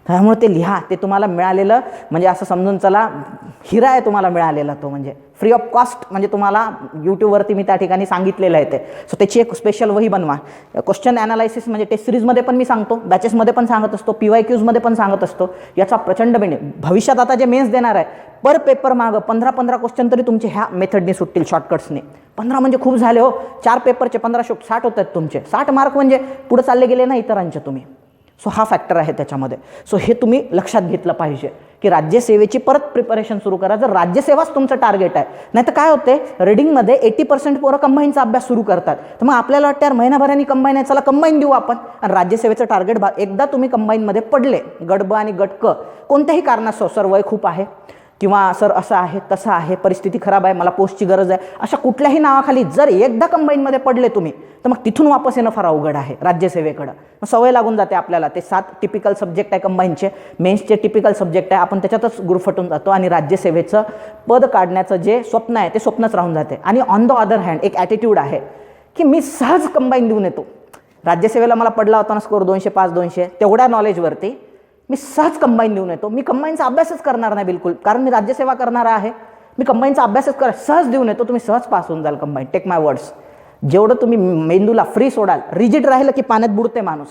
त्यामुळे ते लिहा. ते तुम्हाला मिळालेलं म्हणजे असं समजून चला हिरा आहे तुम्हाला मिळालेला तो, म्हणजे फ्री ऑफ कॉस्ट. म्हणजे तुम्हाला यूट्यूबवरती मी त्या ठिकाणी सांगितलेलं आहे ते. सो त्याची एक स्पेशल वही बनवा. क्वेश्चन ॲनालायसिस म्हणजे टेस्ट सिरीजमध्ये पण मी सांगतो, बॅचेसमध्ये पण सांगत असतो, PYQमध्ये पण सांगत असतो. याचा प्रचंड भविष्यात आता जे मेन्स देणार आहे पर पेपर मागं 15-15 क्वेश्चन तरी तुमचे ह्या मेथडने सुटतील, शॉर्टकट्सने. 15 म्हणजे खूप झाले हो. 4 पेपरचे 15 60 होत आहेत तुमचे. 60 मार्क म्हणजे पुढे चालले गेले ना इतरांचे तुम्ही. सो हा फॅक्टर आहे त्याच्यामध्ये. सो हे तुम्ही लक्षात घेतलं पाहिजे की राज्यसेवेची परत प्रिपरेशन सुरू करा जर राज्यसेवाच तुमचं टार्गेट आहे. नाही तर काय होते, रीडिंगमध्ये 80% पोरं कंबाईनचा अभ्यास सुरू करतात. तर मग आपल्याला वाटतं यार महिनाभराने कंबाईन आहे, चला कंबाईन देऊ आपण. आणि राज्यसेवेचं टार्गेट एकदा तुम्ही कंबाईनमध्ये पडले, गट ब आणि गट क कोणत्याही कारणास्तव, सर वय खूप आहे किंवा सर असं आहे तसं आहे, परिस्थिती खराब आहे, मला पोस्टची गरज आहे, अशा कुठल्याही नावाखाली जर एकदा कंबाईनमध्ये पडले तुम्ही तर मग तिथून वापस येणं फार अवघड आहे राज्यसेवेकडं. मग सवय लागून जाते आपल्याला. ते 7 टिपिकल सब्जेक्ट आहे कंबाईनचे, मेन्सचे टिपिकल सब्जेक्ट आहे, आपण त्याच्यातच गुरफटून जातो आणि राज्यसेवेचं पद काढण्याचं जे स्वप्न आहे ते स्वप्नच राहून जाते. आणि ऑन द अदर हँड एक ॲटिट्यूड आहे की मी सहज कंबाईन देऊन येतो. राज्यसेवेला मला पडला होता ना स्कोर 205-200, तेवढ्या नॉलेजवरती मी सहज कंबाईन देऊन येतो. मी कंबाईनचा अभ्यासच करणार नाही बिलकुल, कारण मी राज्यसेवा करणार आहे. मी कंबाईनचा अभ्यासच सहज देऊन येतो. तुम्ही सहज पास होऊन जाल कंबाईन, टेक माय वर्ड्स. जेवढं तुम्ही मेंदूला फ्री सोडाल, रिजिड राहिलं की पाण्यात बुडते माणूस.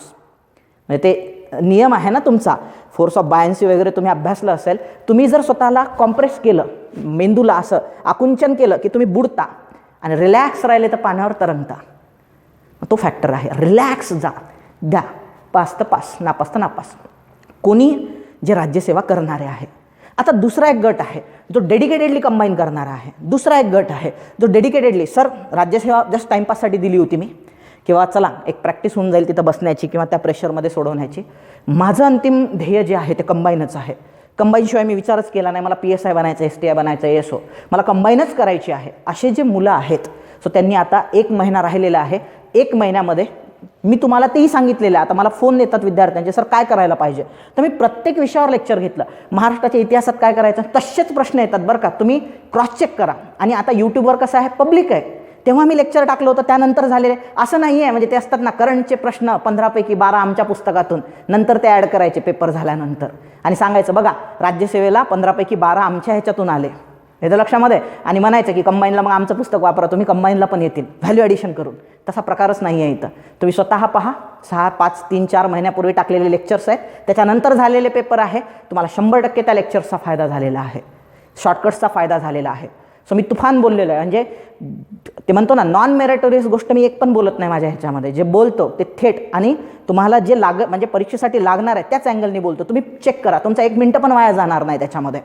म्हणजे ते नियम आहे ना तुमचा, फोर्स ऑफ बायन्सी वगैरे तुम्ही अभ्यासलं असेल. तुम्ही जर स्वतःला कॉम्प्रेस केलं, मेंदूला असं आकुंचन केलं की तुम्ही बुडता, आणि रिलॅक्स राहिले तर पाण्यावर तरंगता. तो फॅक्टर आहे. रिलॅक्स जा, द्या, पास तर पास, नापास तर नापास. कोणी जे राज्यसेवा करणारे आहे. आता दुसरा एक गट आहे जो डेडिकेटेडली कंबाईन करणारा आहे. दुसरा एक गट आहे जो डेडिकेटेडली, सर राज्यसेवा जस्ट टाईमपाससाठी दिली होती मी, किंवा चला एक प्रॅक्टिस होऊन जाईल तिथं बसण्याची किंवा त्या प्रेशरमध्ये सोडवण्याची. माझं अंतिम ध्येय जे आहे ते कंबाईनच आहे. कंबाईनशिवाय मी विचारच केला नाही, मला PSI बनायचं, STI बनायचं, ASO, मला कंबाईनच करायची आहे. असे जे मुलं आहेत, सो त्यांनी आता 1 महिना राहिलेला आहे. 1 महिन्यामध्ये मी तुम्हाला तेही सांगितलेलं आहे. आता मला फोन येतात विद्यार्थ्यांचे, सर काय करायला पाहिजे. तर मी प्रत्येक विषयावर लेक्चर घेतलं. महाराष्ट्राच्या इतिहासात काय करायचं, तसेच प्रश्न येतात बरं का, तुम्ही क्रॉस चेक करा. आणि आता यूट्यूबवर कसं आहे, पब्लिक आहे, तेव्हा मी लेक्चर टाकलं होतं, त्यानंतर झालेले असं नाही आहे. म्हणजे ते असतात ना करंटचे प्रश्न 15पैकी 12 आमच्या पुस्तकातून, नंतर ते ॲड करायचे पेपर झाल्यानंतर आणि सांगायचं बघा राज्यसेवेला 15पैकी 12 आमच्या ह्याच्यातून आले, हे तर लक्षामध्ये, आणि म्हणायचं की कंबाईनला मग आमचं पुस्तक वापरा, तुम्ही कंबाईनला पण येतील व्हॅल्यू ॲडिशन करून. तसा प्रकारच नाही आहे इथं. तुम्ही स्वतः पहा, 6, 5, 3, 4 महिन्यापूर्वी टाकलेले लेक्चर्स आहेत, त्याच्यानंतर झालेले पेपर आहे. तुम्हाला 100% त्या लेक्चर्सचा फायदा झालेला आहे, शॉर्टकट्सचा फायदा झालेला आहे. सो मी तुफान बोललेलो आहे. म्हणजे ते म्हणतो ना नॉन मेरिटोरियस गोष्ट मी एक पण बोलत नाही माझ्या ह्याच्यामध्ये. जे बोलतो ते थेट आणि तुम्हाला जे म्हणजे परीक्षेसाठी लागणार आहे त्याच अँगलनी बोलतो. तुम्ही चेक करा, तुमचा 1 मिनिट पण वाया जाणार नाही त्याच्यामध्ये.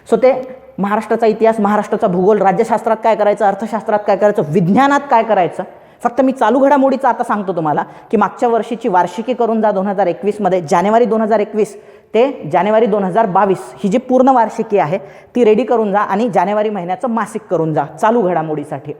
सो ते महाराष्ट्राचा इतिहास, महाराष्ट्राचा भूगोल, राज्यशास्त्रात काय करायचं, अर्थशास्त्रात काय करायचं, विज्ञानात काय करायचं. फक्त मी चालू घडामोडीचं आता सांगतो तुम्हाला की मागच्या वर्षीची वार्षिकी करून जा 2021मध्ये, जानेवारी 2021 ते जानेवारी 2022 ही जी पूर्ण वार्षिकी आहे ती रेडी करून जा आणि जानेवारी महिन्याचं मासिक करून जा चालू घडामोडीसाठी.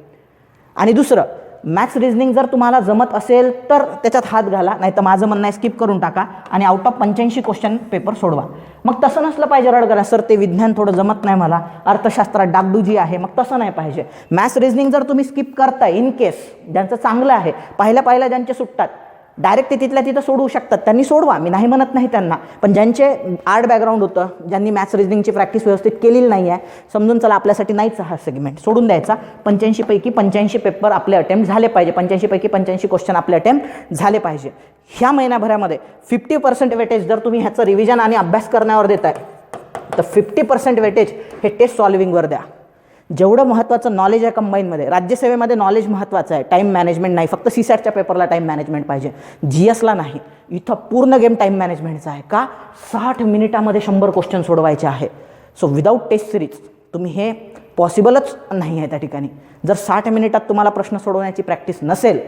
आणि दुसरं, मॅथ्स रिझनिंग जर तुम्हाला जमत असेल तर त्याच्यात हात घाला, नाही तर माझं म्हणणं आहे स्किप करून टाका आणि आउट ऑफ 85 क्वेश्चन पेपर सोडवा. मग तसं नसलं पाहिजे रडगडा, सर ते विज्ञान थोडं जमत नाही मला, अर्थशास्त्रात डागडुजी आहे, मग तसं नाही पाहिजे. मॅथ्स रिझनिंग जर तुम्ही स्किप करताय इन केस, ज्यांचं चांगलं आहे, पहिल्या ज्यांचे सुटतात डायरेक्ट ते तिथल्या तिथं सोडवू शकतात, त्यांनी सोडवा, मी नाही म्हणत नाही त्यांना. पण ज्यांचे आर्ट बॅकग्राऊंड होतं, ज्यांनी मॅथ्स रिझनिंगची प्रॅक्टिस व्यवस्थित केलेली नाही आहे, समजून चला आपल्यासाठी नाहीच हा सेगमेंट, सोडून द्यायचा. 85पैकी 85 पेपर आपले अटेम्प्ट झाले पाहिजे, 85पैकी 85 क्वेश्चन आपले अटेम्प्ट झाले पाहिजे. ह्या महिन्याभरामध्ये 50% वेटेज जर तुम्ही ह्याचं रिव्हिजन आणि अभ्यास करण्यावर देताय तर 50% वेटेज हे टेस्ट सॉल्विंगवर द्या. जेवढं महत्त्वाचं नॉलेज आहे कंबाईनमध्ये, राज्यसेवेमध्ये नॉलेज महत्त्वाचं आहे, टाईम मॅनेजमेंट नाही. फक्त सीसॅटच्या पेपरला टाईम मॅनेजमेंट पाहिजे, GSला नाही. इथं पूर्ण गेम टाईम मॅनेजमेंटचा आहे. का? 60 मिनिटामध्ये 100 क्वेश्चन सोडवायचे आहे. सो विदाऊट टेस्ट सिरीज तुम्ही हे पॉसिबलच नाही आहे त्या ठिकाणी. जर 60 मिनिटात तुम्हाला प्रश्न सोडवण्याची प्रॅक्टिस नसेल,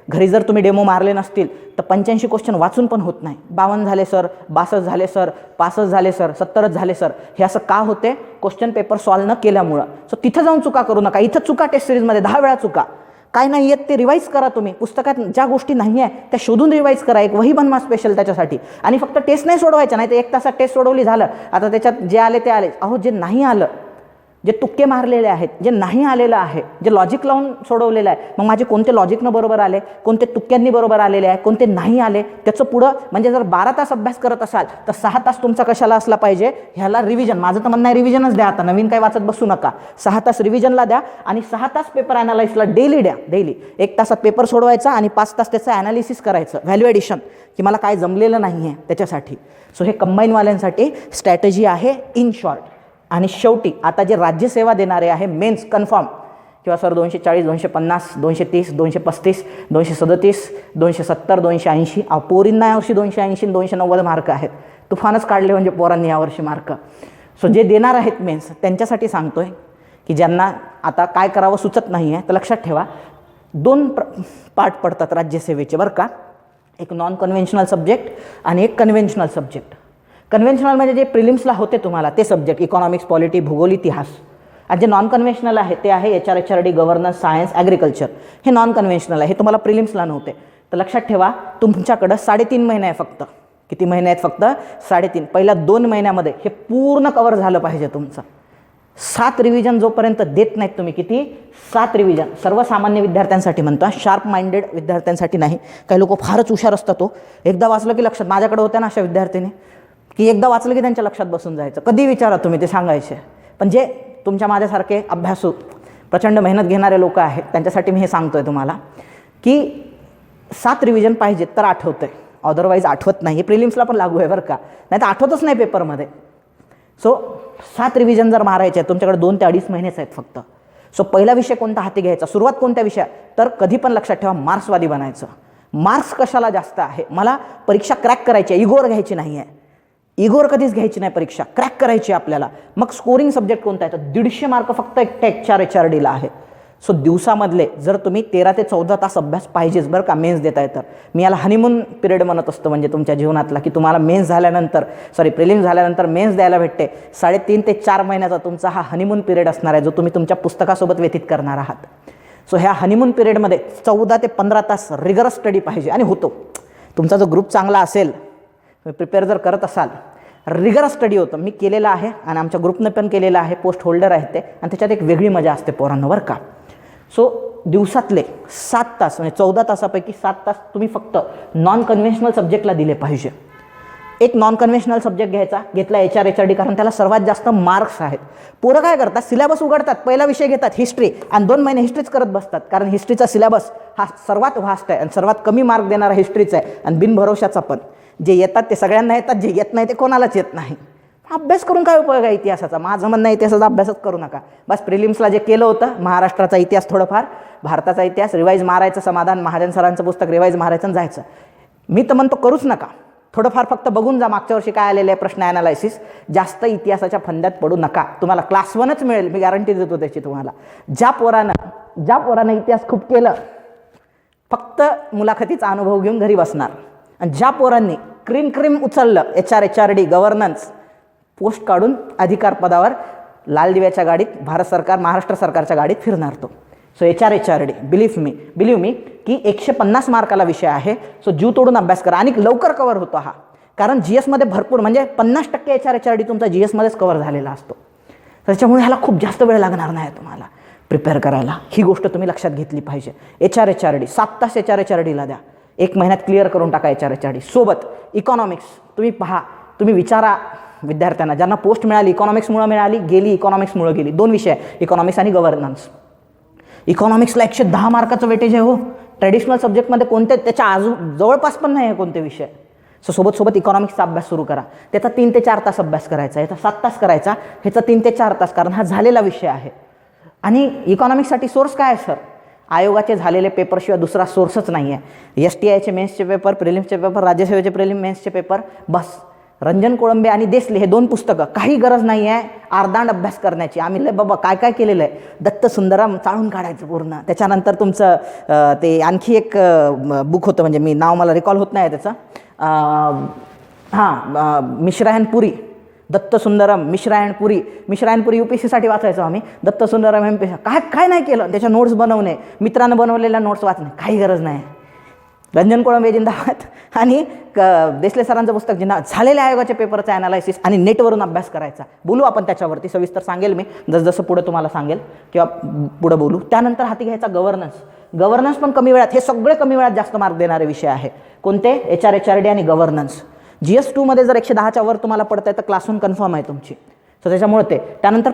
घरी जर तुम्ही डेमो मारले नसतील तर 85 क्वेश्चन वाचून पण होत नाही. 52 झाले सर, 62 झाले सर, 65 झाले सर, 70 झाले सर. हे असं का होते? क्वेश्चन पेपर सॉल्व न केल्यामुळं. सो तिथं जाऊन चुका करू नका. इथं चुका टेस्ट सिरीजमध्ये 10 वेळा चुका. काय नाही येत ते रिवाईज करा तुम्ही. पुस्तकात ज्या गोष्टी नाही आहे त्या शोधून रिवाईज करा. एक वही बनवा स्पेशल त्याच्यासाठी. आणि फक्त टेस्ट नाही सोडवायच्या, नाही तर 1 तासात टेस्ट सोडवली झालं. आता त्याच्यात जे आले ते आले. अहो जे नाही आलं, जे तुक्के मारलेले आहेत, जे नाही आलेलं आहे, जे लॉजिक लावून सोडवलेलं आहे, मग माझे कोणते लॉजिकनं बरोबर आले, कोणते तुक्क्यांनी बरोबर आलेले आहे, कोणते नाही आले, त्याचं पुढं म्हणजे जर 12 तास अभ्यास करत असाल तर 6 तास तुमचा कशाला असला पाहिजे? ह्याला रिव्हिजन. माझं तर म्हणणं आहे रिव्हिजनच द्या. आता नवीन काही वाचत बसू नका. 6 तास रिव्हिजनला द्या आणि 6 तास पेपर ॲनालाइसला डेली द्या. डेली 1 तासात पेपर सोडवायचा आणि 5 तास त्याचं ॲनालिसिस करायचं, व्हॅल्यू ॲडिशन, की मला काय जमलेलं नाही आहे त्याच्यासाठी. सो हे कंबाईनवाल्यांसाठी स्ट्रॅटेजी आहे इन शॉर्ट. आणि शेवटी आता जे राज्यसेवा देणारे आहे मेन्स कन्फर्म किंवा सर 240, 250, 230, 235, 237, 270, 280, पोरींना यावर्षी 280, 290 मार्क आहेत. तुफानच काढले म्हणजे पोरांनी यावर्षी मार्क. सो जे देणार आहेत मेन्स त्यांच्यासाठी सांगतोय की ज्यांना आता काय करावं सुचत नाही आहे, तर लक्षात ठेवा 2 पार्ट पडतात राज्यसेवेचे बरं का. एक नॉन कन्व्हेन्शनल सब्जेक्ट आणि एक कन्व्हेन्शनल सब्जेक्ट. कन्व्हेन्शनल म्हणजे जे प्रिलिम्सला होते तुम्हाला ते सब्जेक्ट, इकॉनॉमिक्स, पॉलिटी, भूगोल, इतिहास. आणि जे नॉन कन्व्हेन्शनल आहे ते आहे HR, HRD, governance, science, agriculture. हे नॉन कन्व्हेन्शनल आहे, हे तुम्हाला प्रिलिम्सला नव्हते. तर लक्षात ठेवा तुमच्याकडं 3.5 महिने आहे फक्त. किती महिने आहेत फक्त? 3.5. पहिल्या 2 महिन्यामध्ये हे पूर्ण कव्हर झालं पाहिजे तुमचं. 7 रिव्हिजन जोपर्यंत देत नाहीत तुम्ही, किती? 7 रिव्हिजन. सर्वसामान्य विद्यार्थ्यांसाठी म्हणतो, शार्प माइंडेड विद्यार्थ्यांसाठी नाही. काही लोक फारच हुशार असतात. तो एकदा वाचलं की लक्षात. माझ्याकडे होत्या ना अशा विद्यार्थ्यांनी की एकदा वाचलं की त्यांच्या लक्षात बसून जायचं. कधी विचारा तुम्ही, ते सांगायचे. पण जे तुमच्या माझ्यासारखे अभ्यासू प्रचंड मेहनत घेणारे लोक आहेत त्यांच्यासाठी मी हे सांगतोय तुम्हाला की 7 रिव्हिजन पाहिजेत तर आठवतं आहे, अदरवाईज आठवत नाही. हे प्रिलिम्सला पण लागू आहे बरं का, नाही तर आठवतच नाही पेपरमध्ये. सो 7 रिव्हिजन जर मारायचे आहेत तुमच्याकडे 2 ते 2.5 महिनेच आहेत फक्त. सो पहिला विषय कोणता हाती घ्यायचा, सुरुवात कोणत्या विषयात? तर कधी पण लक्षात ठेवा मार्क्सवादी बनायचं. मार्क्स कशाला जास्त आहे? मला परीक्षा क्रॅक करायची आहे, इगोवर घ्यायची नाही आहे. इगोवर कधीच घ्यायची नाही परीक्षा, क्रॅक करायची आपल्याला. मग स्कोरिंग सब्जेक्ट कोणता आहे? तर 150 मार्क फक्त एक HR, HRDला आहे. सो दिवसामधले जर तुम्ही 13 ते 14 तास अभ्यास पाहिजेच बरं का मेन्स देताय तर. मी याला हनीमून पिरियड म्हणत असतो, म्हणजे तुमच्या जीवनातला, की तुम्हाला मेन्स झाल्यानंतर प्रिलिम्स झाल्यानंतर मेन्स द्यायला भेटते. 3.5 ते 4 महिन्याचा तुमचा हा हनीमून पिरियड असणार आहे जो तुम्ही तुमच्या पुस्तकासोबत व्यतीत करणार आहात. सो ह्या हनीमून पिरियडमध्ये 14 ते 15 तास रिगरस स्टडी पाहिजे. आणि होतो तुमचा जो ग्रुप चांगला असेल, प्रिपेअर जर करत असाल, रिगरस स्टडी होतं. मी केलेलं आहे आणि आमच्या ग्रुपनं पण केलेलं आहे, पोस्ट होल्डर आहेत ते, आणि त्याच्यात एक वेगळी मजा असते पोरांना बरं का. सो दिवसातले 7 तास म्हणजे 14 तासापैकी 7 तास तुम्ही फक्त नॉन कन्व्हेन्शनल सब्जेक्टला दिले पाहिजे. एक नॉन कन्व्हेन्शनल सब्जेक्ट घेतला HR कारण त्याला सर्वात जास्त मार्क्स आहेत. पोरं काय करतात, सिलेबस उघडतात, पहिला विषय घेतात हिस्ट्री आणि 2 महिने हिस्ट्रीच करत बसतात, कारण हिस्ट्रीचा सिलेबस हा सर्वात व्हास्ट आहे आणि सर्वात कमी मार्क देणारा हिस्ट्रीचा आहे आणि बिनभरोशाचा पण. जे येतात ते सगळ्यांना येतात, जे येत नाही ते कोणालाच येत नाही. अभ्यास करून काय उपयोग आहे इतिहासाचा? माझं म्हणणं आहे इतिहासाचा अभ्यासच करू नका. बस प्रिलिम्सला जे केलं होतं, महाराष्ट्राचा इतिहास थोडंफार, भारताचा इतिहास रिवाईज मारायचं, समाधान महाजन सरांचं पुस्तक रिवाईज मारायचं आणि जायचं. मी तर म्हणतो करूच नका, थोडंफार फक्त बघून जा मागच्या वर्षी काय आलेलं आहे प्रश्न ॲनालायसिस. जास्त इतिहासाच्या फंद्यात पडू नका. तुम्हाला क्लास 1च मिळेल, मी गॅरंटी देतो त्याची तुम्हाला. ज्या पोरानं इतिहास खूप केलं, फक्त मुलाखतीचा अनुभव घेऊन घरी बसणार, आणि ज्या पोरांनी क्रीम उचललं HRD गव्हर्नन्स पोस्ट काढून अधिकार पदावर लाल दिव्याच्या गाडीत महाराष्ट्र सरकारच्या गाडीत फिरणार तो. सो HRD बिलीव्ह मी की 150 मार्काला विषय आहे. सो जीव तोडून अभ्यास करा आणि लवकर कव्हर होतो हा, कारण GSमध्ये भरपूर म्हणजे 50% HRD तुमचा GSमध्येच कव्हर झालेला असतो. त्याच्यामुळे ह्याला खूप जास्त वेळ लागणार नाही तुम्हाला प्रिपेअर करायला. ही गोष्ट तुम्ही लक्षात घेतली पाहिजे. HRD 7 तास HRDला द्या, 1 महिन्यात क्लिअर करून टाका HRD. सोबत इकॉनॉमिक्स तुम्ही पहा, तुम्ही विचारा विद्यार्थ्यांना ज्यांना पोस्ट मिळाली इकॉनॉमिक्समुळे मिळाली, गेली इकॉनॉमिक्समुळे गेली. 2 विषय, इकॉनॉमिक्स आणि गव्हर्नन्स. इकॉनॉमिक्सला 110 मार्काचं वेटेज आहे हो. ट्रेडिशनल सब्जेक्टमध्ये कोणते त्याच्या जवळपास पण नाही आहे कोणते विषय. सो सोबत इकॉनॉमिक्सचा अभ्यास सुरू करा. त्याचा 3 ते 4 तास अभ्यास करायचा, याचा 7 तास करायचा, ह्याचा 3 ते 4 तास, कारण हा झालेला विषय आहे. आणि इकॉनॉमिक्ससाठी सोर्स काय आहे सर? आयोगाचे झालेले पेपरशिवाय दुसरा सोर्सच नाही आहे. STIचे मेन्सचे पेपर, प्रिलिम्सचे पेपर, राज्यसेवेचे प्रिलिम मेन्सचे पेपर, बस. रंजन कोळंबे आणि देसले हे 2 पुस्तकं, काही गरज नाही आहे अर्धांड अभ्यास करण्याची. आम्ही लय बाबा काय केलेलं आहे, दत्त सुंदरम चाळून काढायचं पूर्ण. त्याच्यानंतर तुमचं ते आणखी एक बुक होतं, म्हणजे मी नाव मला रिकॉल होत नाही त्याचं, मिश्रायणपुरी, दत्त सुंदरम, मिश्रायणपुरी UPSCसाठी वाचायचो आम्ही. दत्त सुंदरम MPSC काय नाही केलं, त्याच्या नोट्स बनवणे, मित्रानं बनवलेल्या नोट्स वाचणे, काही गरज नाही. रंजन कोळंबे जिंदाबाद आणि देसले सरांचं पुस्तक जिंदाबाद. झालेल्या आयोगाच्या पेपरचा ॲनालायसिस आणि नेटवरून अभ्यास करायचा. बोलू आपण त्याच्यावरती सविस्तर, सांगेल मी जसं पुढे तुम्हाला सांगेल किंवा पुढं बोलू. त्यानंतर हाती घ्यायचा गव्हर्नन्स पण कमी वेळात. हे सगळे कमी वेळात जास्त मार्क देणारे विषय आहे. कोणते? HRD आणि गव्हर्नन्स. GS2मध्ये जर 110च्या वर तुम्हाला पडतंय तर क्लास 1 कन्फर्म आहे तुमची. सो त्याच्यामुळे ते. त्यानंतर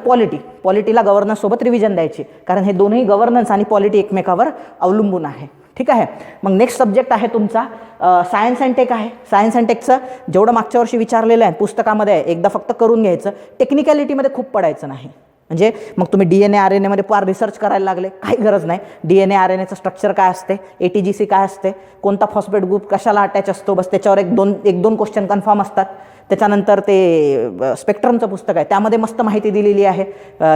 पॉलिटीला गव्हर्नन्ससोबत रिव्हिजन द्यायची, कारण हे दोन्ही गव्हर्नन्स आणि पॉलिटी एकमेकावर अवलंबून आहे. ठीक आहे. मग नेक्स्ट सब्जेक्ट आहे तुमचा सायन्स अँड टेक आहे. सायन्स अँड टेकचं जेवढं मागच्या वर्षी विचारलेलं आहे पुस्तकामध्ये आहे, एकदा फक्त करून घ्यायचं. टेक्निकॅलिटीमध्ये खूप पडायचं नाही. म्हणजे मग तुम्ही DNA RNAमध्ये फार रिसर्च करायला लागले, काही गरज नाही. DNA RNAचं स्ट्रक्चर काय असते, ATGC काय असते, कोणता फॉस्फेट ग्रुप कशाला अटॅच असतो, बस त्याच्यावर एक दोन क्वेश्चन कन्फर्म असतात. त्याच्यानंतर ते स्पेक्ट्रमचं पुस्तक आहे, त्यामध्ये मस्त माहिती दिलेली आहे.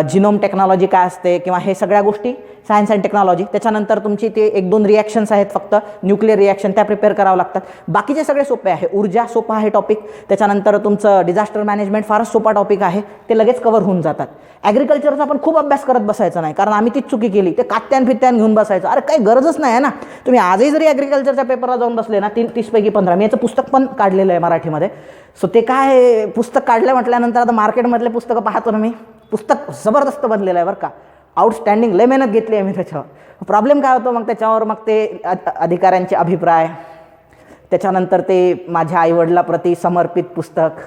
जिनोम टेक्नॉलॉजी काय असते किंवा हे सगळ्या गोष्टी सायन्स अँड टेक्नॉलॉजी. त्याच्यानंतर तुमची ते 1-2 रिॲक्शन्स आहेत फक्त, न्यूक्लिअर रिॲक्शन, त्या प्रिपेअर करावं लागतात. बाकीचे सगळे सोपे आहे. ऊर्जा सोपा आहे टॉपिक. त्याच्यानंतर तुमचं डिझास्टर मॅनेजमेंट फारच सोपा टॉपिक आहे, ते लगेच कव्हर होऊन जातात. ॲग्रिकल्चरचा पण खूप अभ्यास करत बसायचा नाही, कारण आम्ही तीच चुकी केली. ते कात्यान घेऊन बसायचं. अरे काही गरजच नाही आहे ना. तुम्ही आजही जरी ॲग्रिकल्चरच्या पेपरला जाऊन बसले ना, 30 पैकी 15, मी याचं पुस्तक पण काढलेलं आहे मराठीमध्ये. सो ते काय पुस्तक काढलं म्हटल्यानंतर आता मार्केटमधले पुस्तकं पाहतो ना मी, पुस्तक जबरदस्त बनलेलं आहे बरं का, आउटस्टँडिंग. लय मेहनत घेतली आहे मी त्याच्यावर. प्रॉब्लेम काय होतो मग त्याच्यावर, मग ते अधिकाऱ्यांचे अभिप्राय, त्याच्यानंतर ते माझ्या आईवडिलाप्रती समर्पित पुस्तक.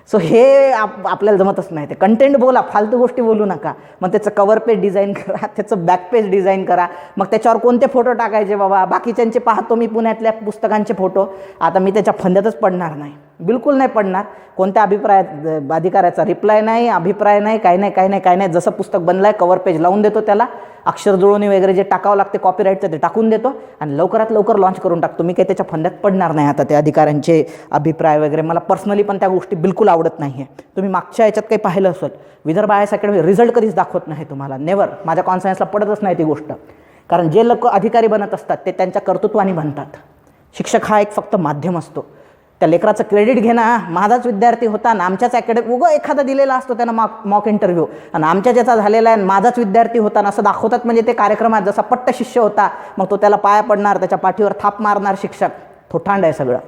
सो हे आपल्याला जमतच नाही. ते कंटेंट बोला, फालतू गोष्टी बोलू नका. मग त्याचं कवर पेज डिझाईन करा, त्याचं बॅक पेज डिझाईन करा, मग त्याच्यावर कोणते फोटो टाकायचे बाबा. बाकीच्यांचे पाहतो मी पुण्यातल्या पुस्तकांचे फोटो, आता मी त्याच्या फंद्यातच पडणार नाही, बिलकुल नाही पडणार. कोणत्या अधिकाऱ्याचा रिप्लाय नाही, अभिप्राय नाही, काही नाही. जसं पुस्तक बनलं आहे कवर पेज लावून देतो, त्याला अक्षर जुळवणी वगैरे जे टाकावं लागते कॉपीराईटचं ते टाकून देतो आणि लवकरात लवकर लॉन्च करून टाकतो. मी काही त्याच्या फंद्यात पडणार नाही. आता ते अधिकाऱ्यांचे अभिप्राय वगैरे मला पर्सनली पण त्या गोष्टी बिलकुल आवडत नाही आहे. तुम्ही मागच्या याच्यात काही पाहिलं असेल, विदर्भ IAS अकॅडमी रिझल्ट कधीच दाखवत नाही तुम्हाला, नेवर. माझ्या कॉन्फरन्सला पडतच नाही ती गोष्ट, कारण जे लोक अधिकारी बनत असतात ते त्यांच्या कर्तृत्वाने बनतात. शिक्षक हा एक फक्त माध्यम असतो. त्या लेकराचं क्रेडिट घेणं, माझाच विद्यार्थी होता आणि आमच्याच अकॅडमी, उगं एखादा दिलेला असतो त्यांना मॉक इंटरव्ह्यू आणि आमच्या ज्याचा झालेला आहे माझाच विद्यार्थी होता असं दाखवतात. म्हणजे ते कार्यक्रमात जसा पट्ट शिष्य होता, मग तो त्याला पाया पडणार, त्याच्या पाठीवर थाप मारणार शिक्षक. थोठांड आहे सगळं.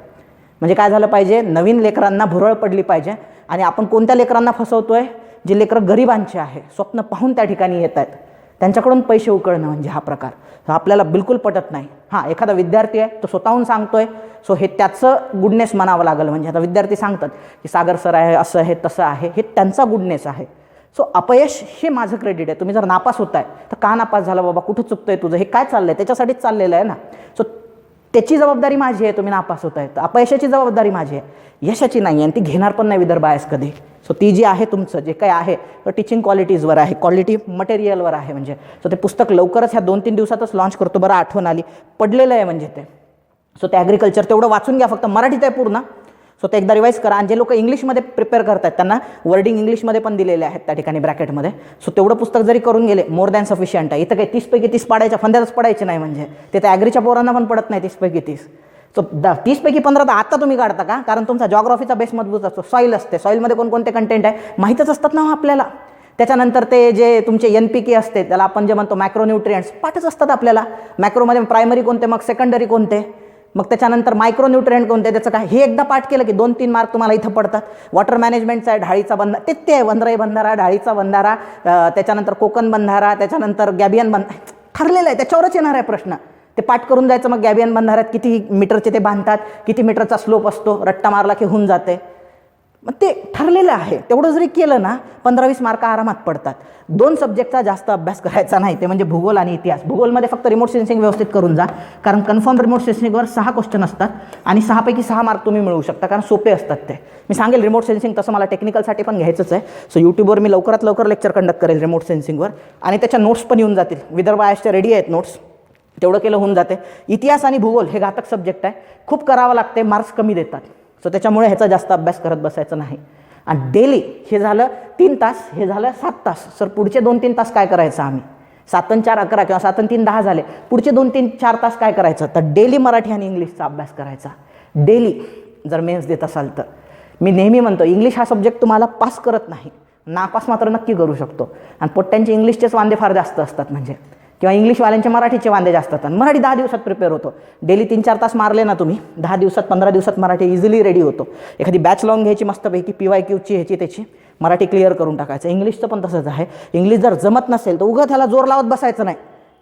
म्हणजे काय झालं पाहिजे, नवीन लेकरांना भुरळ पडली पाहिजे. आणि आपण कोणत्या लेकरांना फसवतोय, जे लेकरं गरिबांचे आहे, स्वप्न पाहून त्या ठिकाणी येत आहेत. त्यांच्याकडून पैसे उकळणं म्हणजे हा प्रकार आपल्याला बिलकुल पटत नाही. हां, एखादा विद्यार्थी आहे तो स्वतःहून सांगतोय, सो हे त्याचं गुडनेस म्हणावं लागेल. म्हणजे आता विद्यार्थी सांगतात की सागर सर आहे, असं आहे, तसं आहे, हे त्यांचा गुडनेस आहे. सो अपयश हे माझं क्रेडिट आहे. तुम्ही जर नापास होताय तर का नापास झाला बाबा, कुठं चुकतंय तुझं, हे काय चाललंय, त्याच्यासाठीच चाललेलं आहे ना. सो त्याची जबाबदारी माझी आहे. तुम्ही नापास होताय तर अपयशाची जबाबदारी माझी आहे, यशाची नाही. आणि ती घेणार पण नाही विदर्भ आयएस कधी. सो ती जी आहे तुमचं जे काही आहे तर टीचिंग क्वालिटीजवर आहे, क्वालिटी मटेरियलवर आहे. म्हणजे सो ते पुस्तक लवकरच ह्या 2-3 दिवसातच लॉन्च करतो. बरं आठवण आली, पडलेलं आहे म्हणजे ते. सो ते ॲग्रिकल्चर तेवढं वाचून घ्या, फक्त मराठीत आहे पूर्ण. सो ते एकदा रिवाईज करा. आणि जे लोक इंग्लिशमध्ये प्रिपेअर करतात त्यांना वर्डिंग इंग्लिशमध्ये पण दिलेले आहेत त्या ठिकाणी ब्रॅकेटमध्ये. सो तेवढं पुस्तक जरी करून गेले मोर दॅन सफिशियंट आहे. इथं काही 30 पैकी 30 पाडायच्या फंद्यातच पडायचे नाही. म्हणजे ते तर ॲग्रीच्या पोरांना पण पडत नाही 30 पैकी 30. सो 30 पैकी 15 तर आता तुम्ही काढता का, कारण तुमचा जॉग्राफीचा बेस मजबूत असतो. सॉईल असते, सॉईलमध्ये कोणकोणते कंटेंट आहे माहीतच असतात ना आपल्याला. त्याच्यानंतर ते जे तुमचे NPK असते, त्याला आपण जे म्हणतो मॅक्रोन्यूट्रियंट्स, पाठच असतात आपल्याला. मॅक्रोमध्ये प्रायमरी कोणते, मग सेकंडरी कोणते, मग त्याच्यानंतर मायक्रोन्यूट्रियंट कोणते, त्याचं काय, हे एकदा पाठ केलं की 2-3 मार्क तुम्हाला इथं पडतात. वॉटर मॅनेजमेंटचा आहे, ढाळीचा बंधारा, ते वंदराई बंधारा, ढाळीचा बंधारा, त्याच्यानंतर कोकण बंधारा, त्याच्यानंतर गॅबियन बंधारा, ठरलेलं आहे, त्याच्यावरच येणार आहे प्रश्न. ते पाठ करून जायचं. मग गॅबियन बंधाऱ्यात किती मीटरचे ते बांधतात, किती मीटरचा स्लोप असतो, रट्टा मारला की होऊन जाते. मग ते ठरलेलं आहे. तेवढं जरी केलं ना 15-20 मार्क आरामात पडतात. 2 सब्जेक्टचा जास्त अभ्यास करायचा नाही, ते म्हणजे भूगोल आणि इतिहास. भूगोलमध्ये फक्त रिमोट सेन्सिंग व्यवस्थित करून जा, कारण कन्फर्म रिमोट सेन्सिंगवर 6 क्वेश्चन असतात आणि 6 पैकी 6 मार्क तुम्ही मिळवू शकता, कारण सोपे असतात ते. मी सांगेल रिमोट सेन्सिंग, तसं मला टेक्निकलसाठी पण घ्यायचंच आहे. सो यूट्यूबवर मी लवकरात लवकर लेक्चर कंडक्ट करेल रिमोट सेन्सिंगवर, आणि त्याच्या नोट्स पण येऊन जातील. विदर्भ आयएसच्या रेडी आहेत नोट्स, तेवढं केलं होऊन जाते. इतिहास आणि भूगोल हे घातक सब्जेक्ट आहे, खूप करावं लागते, मार्क्स कमी देतात. सो त्याच्यामुळे ह्याचा जास्त अभ्यास करत बसायचं नाही. आणि डेली हे झालं 3 तास, हे झालं 7 तास. सर पुढचे 2-3 तास काय करायचं आम्ही, 7 आणि 4 11 किंवा 7 आणि 3 10 झाले. पुढचे 2-3-4 तास काय करायचं, तर डेली मराठी आणि इंग्लिशचा अभ्यास करायचा. डेली जर मेन्स देत असाल तर. मी नेहमी म्हणतो इंग्लिश हा सब्जेक्ट तुम्हाला पास करत नाही, नापास मात्र नक्की करू शकतो. आणि पोट्ट्यांचे इंग्लिशचेच वांदे फार जास्त असतात, म्हणजे किंवा इंग्लिशवाल्यांचे मराठीचे वांदे जास्त असतात. मराठी 10 दिवसात प्रिपेअर होतो. डेली 3-4 तास मारले ना तुम्ही, 10 दिवसात 15 दिवसात मराठी इझिली रेडी होतो. एखादी बॅच लावून घ्यायची मस्तपैकी, PYQची ह्याची त्याची, मराठी क्लिअर करून टाकायचं. इंग्लिशचं पण तसंच आहे. इंग्लिश जर जमत नसेल तर उगाच त्याला जोर लावत बसायचं नाही.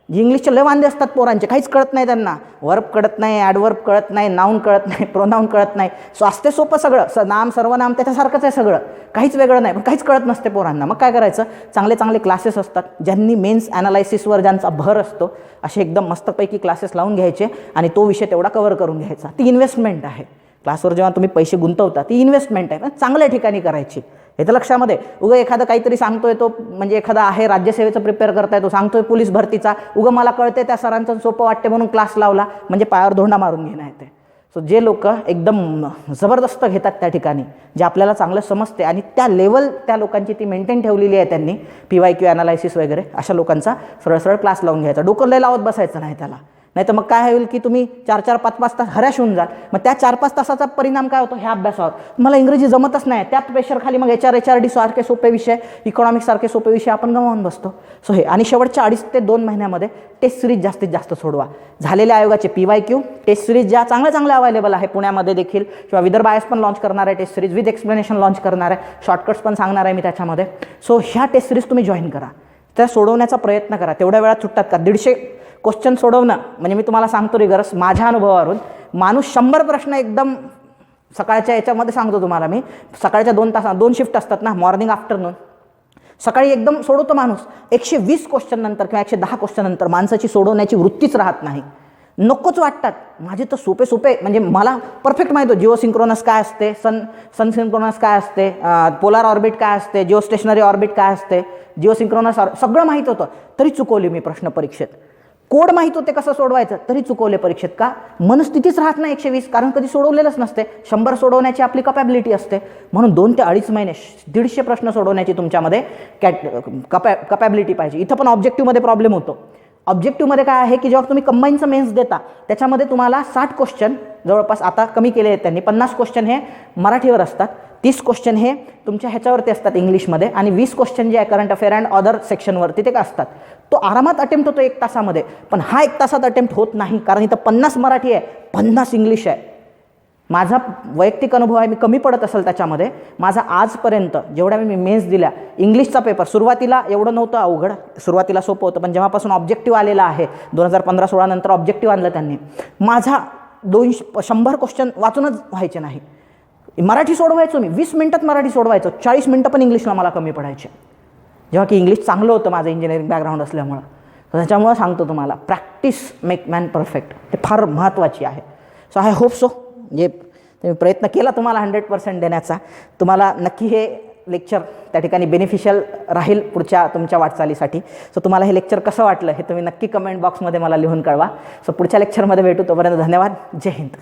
इंग्लिशचे लय वांदे असतात पोरांचे, काहीच कळत नाही त्यांना. वर्ब कळत नाही, ॲडवर्ब कळत नाही, नाऊन कळत नाही, प्रोनाऊन कळत नाही. सो असते सोपं सगळं, नाम सर्वनाम त्याच्यासारखंच आहे सगळं, काहीच वेगळं नाही, पण काहीच कळत नसते पोरांना. मग काय करायचं, चांगले चांगले क्लासेस असतात, ज्यांनी मेन्स ॲनालायसिसवर ज्यांचा भर असतो, असे एकदम मस्तपैकी क्लासेस लावून घ्यायचे आणि तो विषय तेवढा कव्हर करून घ्यायचा. ती इन्व्हेस्टमेंट आहे. क्लासवर जेव्हा तुम्ही पैसे गुंतवता ती इन्व्हेस्टमेंट आहे, पण चांगल्या ठिकाणी करायची. हे तर लक्षामध्ये. उगं एखादा काहीतरी सांगतोय तो, म्हणजे एखादा आहे राज्यसेवेचं प्रिपेअर करताय, तो सांगतोय पोलीस भरतीचा, उगं मला कळते त्या सरांचं सोपं वाटते म्हणून क्लास लावला, म्हणजे पायावर धोंडा मारून घेणं येते. सो जे लोक एकदम जबरदस्त घेतात त्या ठिकाणी, जे आपल्याला चांगलं समजते आणि त्या लेवल त्या लोकांची ती मेंटेन ठेवलेली आहे त्यांनी, PYQ ॲनालायसिस वगैरे, अशा लोकांचा सरळ सरळ क्लास लावून घ्यायचा. डोकं लय लावत बसायचं नाही त्याला. नाही तर मग काय होईल की तुम्ही 4-4, 5-5 तास हऱ्याश होऊन जाल. मग त्या 4-5 तासाचा परिणाम काय होतो, ह्या अभ्यासावर मला इंग्रजी जमतच नाही, त्यात प्रेशर खाली मग HRD सारखे सोपे विषय, इकॉनॉमिक्स सारखे सोपे विषय आपण गमावून बसतो. सो हे, आणि शेवटच्या 2.5 ते 2 महिन्यामध्ये टेस्ट सिरीज जास्तीत जास्त सोडवा. झालेल्या आयोगाचे PYQ टेस्ट सिरीज ज्या चांगल्या अवेलेबल आहे पुण्यामध्ये देखील, किंवा विदर्भ आयएस पण लॉन्च करणार आहे test series, with explanation launch करणार आहे, शॉर्टकट्स पण सांगणार आहे मी त्याच्यामध्ये. सो ह्या टेस्ट सिरीज तुम्ही जॉईन करा, त्या सोडवण्याचा प्रयत्न करा. तेवढ्या वेळात सुटतात का, 150 क्वेश्चन सोडवणं म्हणजे मी तुम्हाला सांगतो रिगरस माझ्या अनुभवावरून, माणूस 100 प्रश्न एकदम सकाळच्या याच्यामध्ये सांगतो तुम्हाला मी, सकाळच्या 2 तास 2 शिफ्ट असतात ना, मॉर्निंग आफ्टरनून, सकाळी एकदम सोडवतो माणूस. 120 क्वेश्चन नंतर किंवा 110 क्वेश्चन नंतर माणसाची सोडवण्याची वृत्तीच राहत नाही. नकोच वाटतात. माझे तर सोपे म्हणजे मला परफेक्ट माहीत होतं जिओ सिंक्रोनस काय असते, सन सिंक्रोनस काय असते, पोलार ऑर्बिट काय असते, जिओ स्टेशनरी ऑर्बिट काय असते, जिओ सिंक्रोनस सगळं माहीत होतं, तरी चुकवली मी प्रश्न परीक्षेत. कोड माहीत होते कसं सोडवायचं, तरी चुकवले परीक्षेत. का, मनस्थितीच राहत नाही 120, कारण कधी सोडवलेलंच नसते. 100 सोडवण्याची आपली कपॅबिलिटी असते, म्हणून 2 ते 2.5 महिने 150 प्रश्न सोडवण्याची तुमच्यामध्ये कपॅबिलिटी पाहिजे. इथं पण ऑब्जेक्टिव्हमध्ये प्रॉब्लेम होतो. ऑब्जेक्टिव्हमध्ये काय आहे की जेव्हा तुम्ही कंबाईनचं मेन्स देता, त्याच्यामध्ये तुम्हाला 60 क्वेश्चन जवळपास आता कमी केले आहेत त्यांनी, 50 क्वेश्चन हे मराठीवर असतात, 30 क्वेश्चन हे तुमच्या ह्याच्यावरती असतात इंग्लिशमध्ये, आणि 20 क्वेश्चन जे आहे करंट अफेअर अँड अदर सेक्शनवरती ते काय असतात. तो आरामात अटेम्प्ट होतो 1 तासामध्ये, पण हा 1 तासात अटेम्प्ट होत नाही, कारण इथं 50 मराठी आहे, 50 इंग्लिश आहे. माझा वैयक्तिक अनुभव आहे, मी कमी पडत असेल त्याच्यामध्ये. माझा आजपर्यंत जेवढ्या मी मेन्स दिल्या, इंग्लिशचा पेपर सुरुवातीला एवढं नव्हतं अवघड, सुरुवातीला सोपं होतं, पण जेव्हापासून ऑब्जेक्टिव्ह आलेला आहे 2015-16 नंतर ऑब्जेक्टिव्ह आणलं त्यांनी, माझा 100 क्वेश्चन वाचूनच व्हायचे नाही. मराठी सोडवायचो मी, 20 मिनटात मराठी सोडवायचो, 40 मिनटं पण इंग्लिशला मला कमी पडायचे, जेव्हा की इंग्लिश चांगलं होतं माझं इंजिनिअरिंग बॅकग्राऊंड असल्यामुळं. तर त्याच्यामुळं सांगतो तुम्हाला, प्रॅक्टिस मेक मॅन परफेक्ट, हे फार महत्त्वाची आहे. सो आय होप सो, म्हणजे तुम्ही प्रयत्न केला तुम्हाला 100% देण्याचा, तुम्हाला नक्की हे लेक्चर त्या ठिकाणी बेनिफिशियल राहील पुढच्या तुमच्या वाटचालीसाठी. सो तुम्हाला हे लेक्चर कसं वाटलं हे तुम्ही नक्की कमेंट बॉक्समध्ये मला लिहून कळवा. सो पुढच्या लेक्चरमध्ये भेटू, तोपर्यंत धन्यवाद. जय हिंद.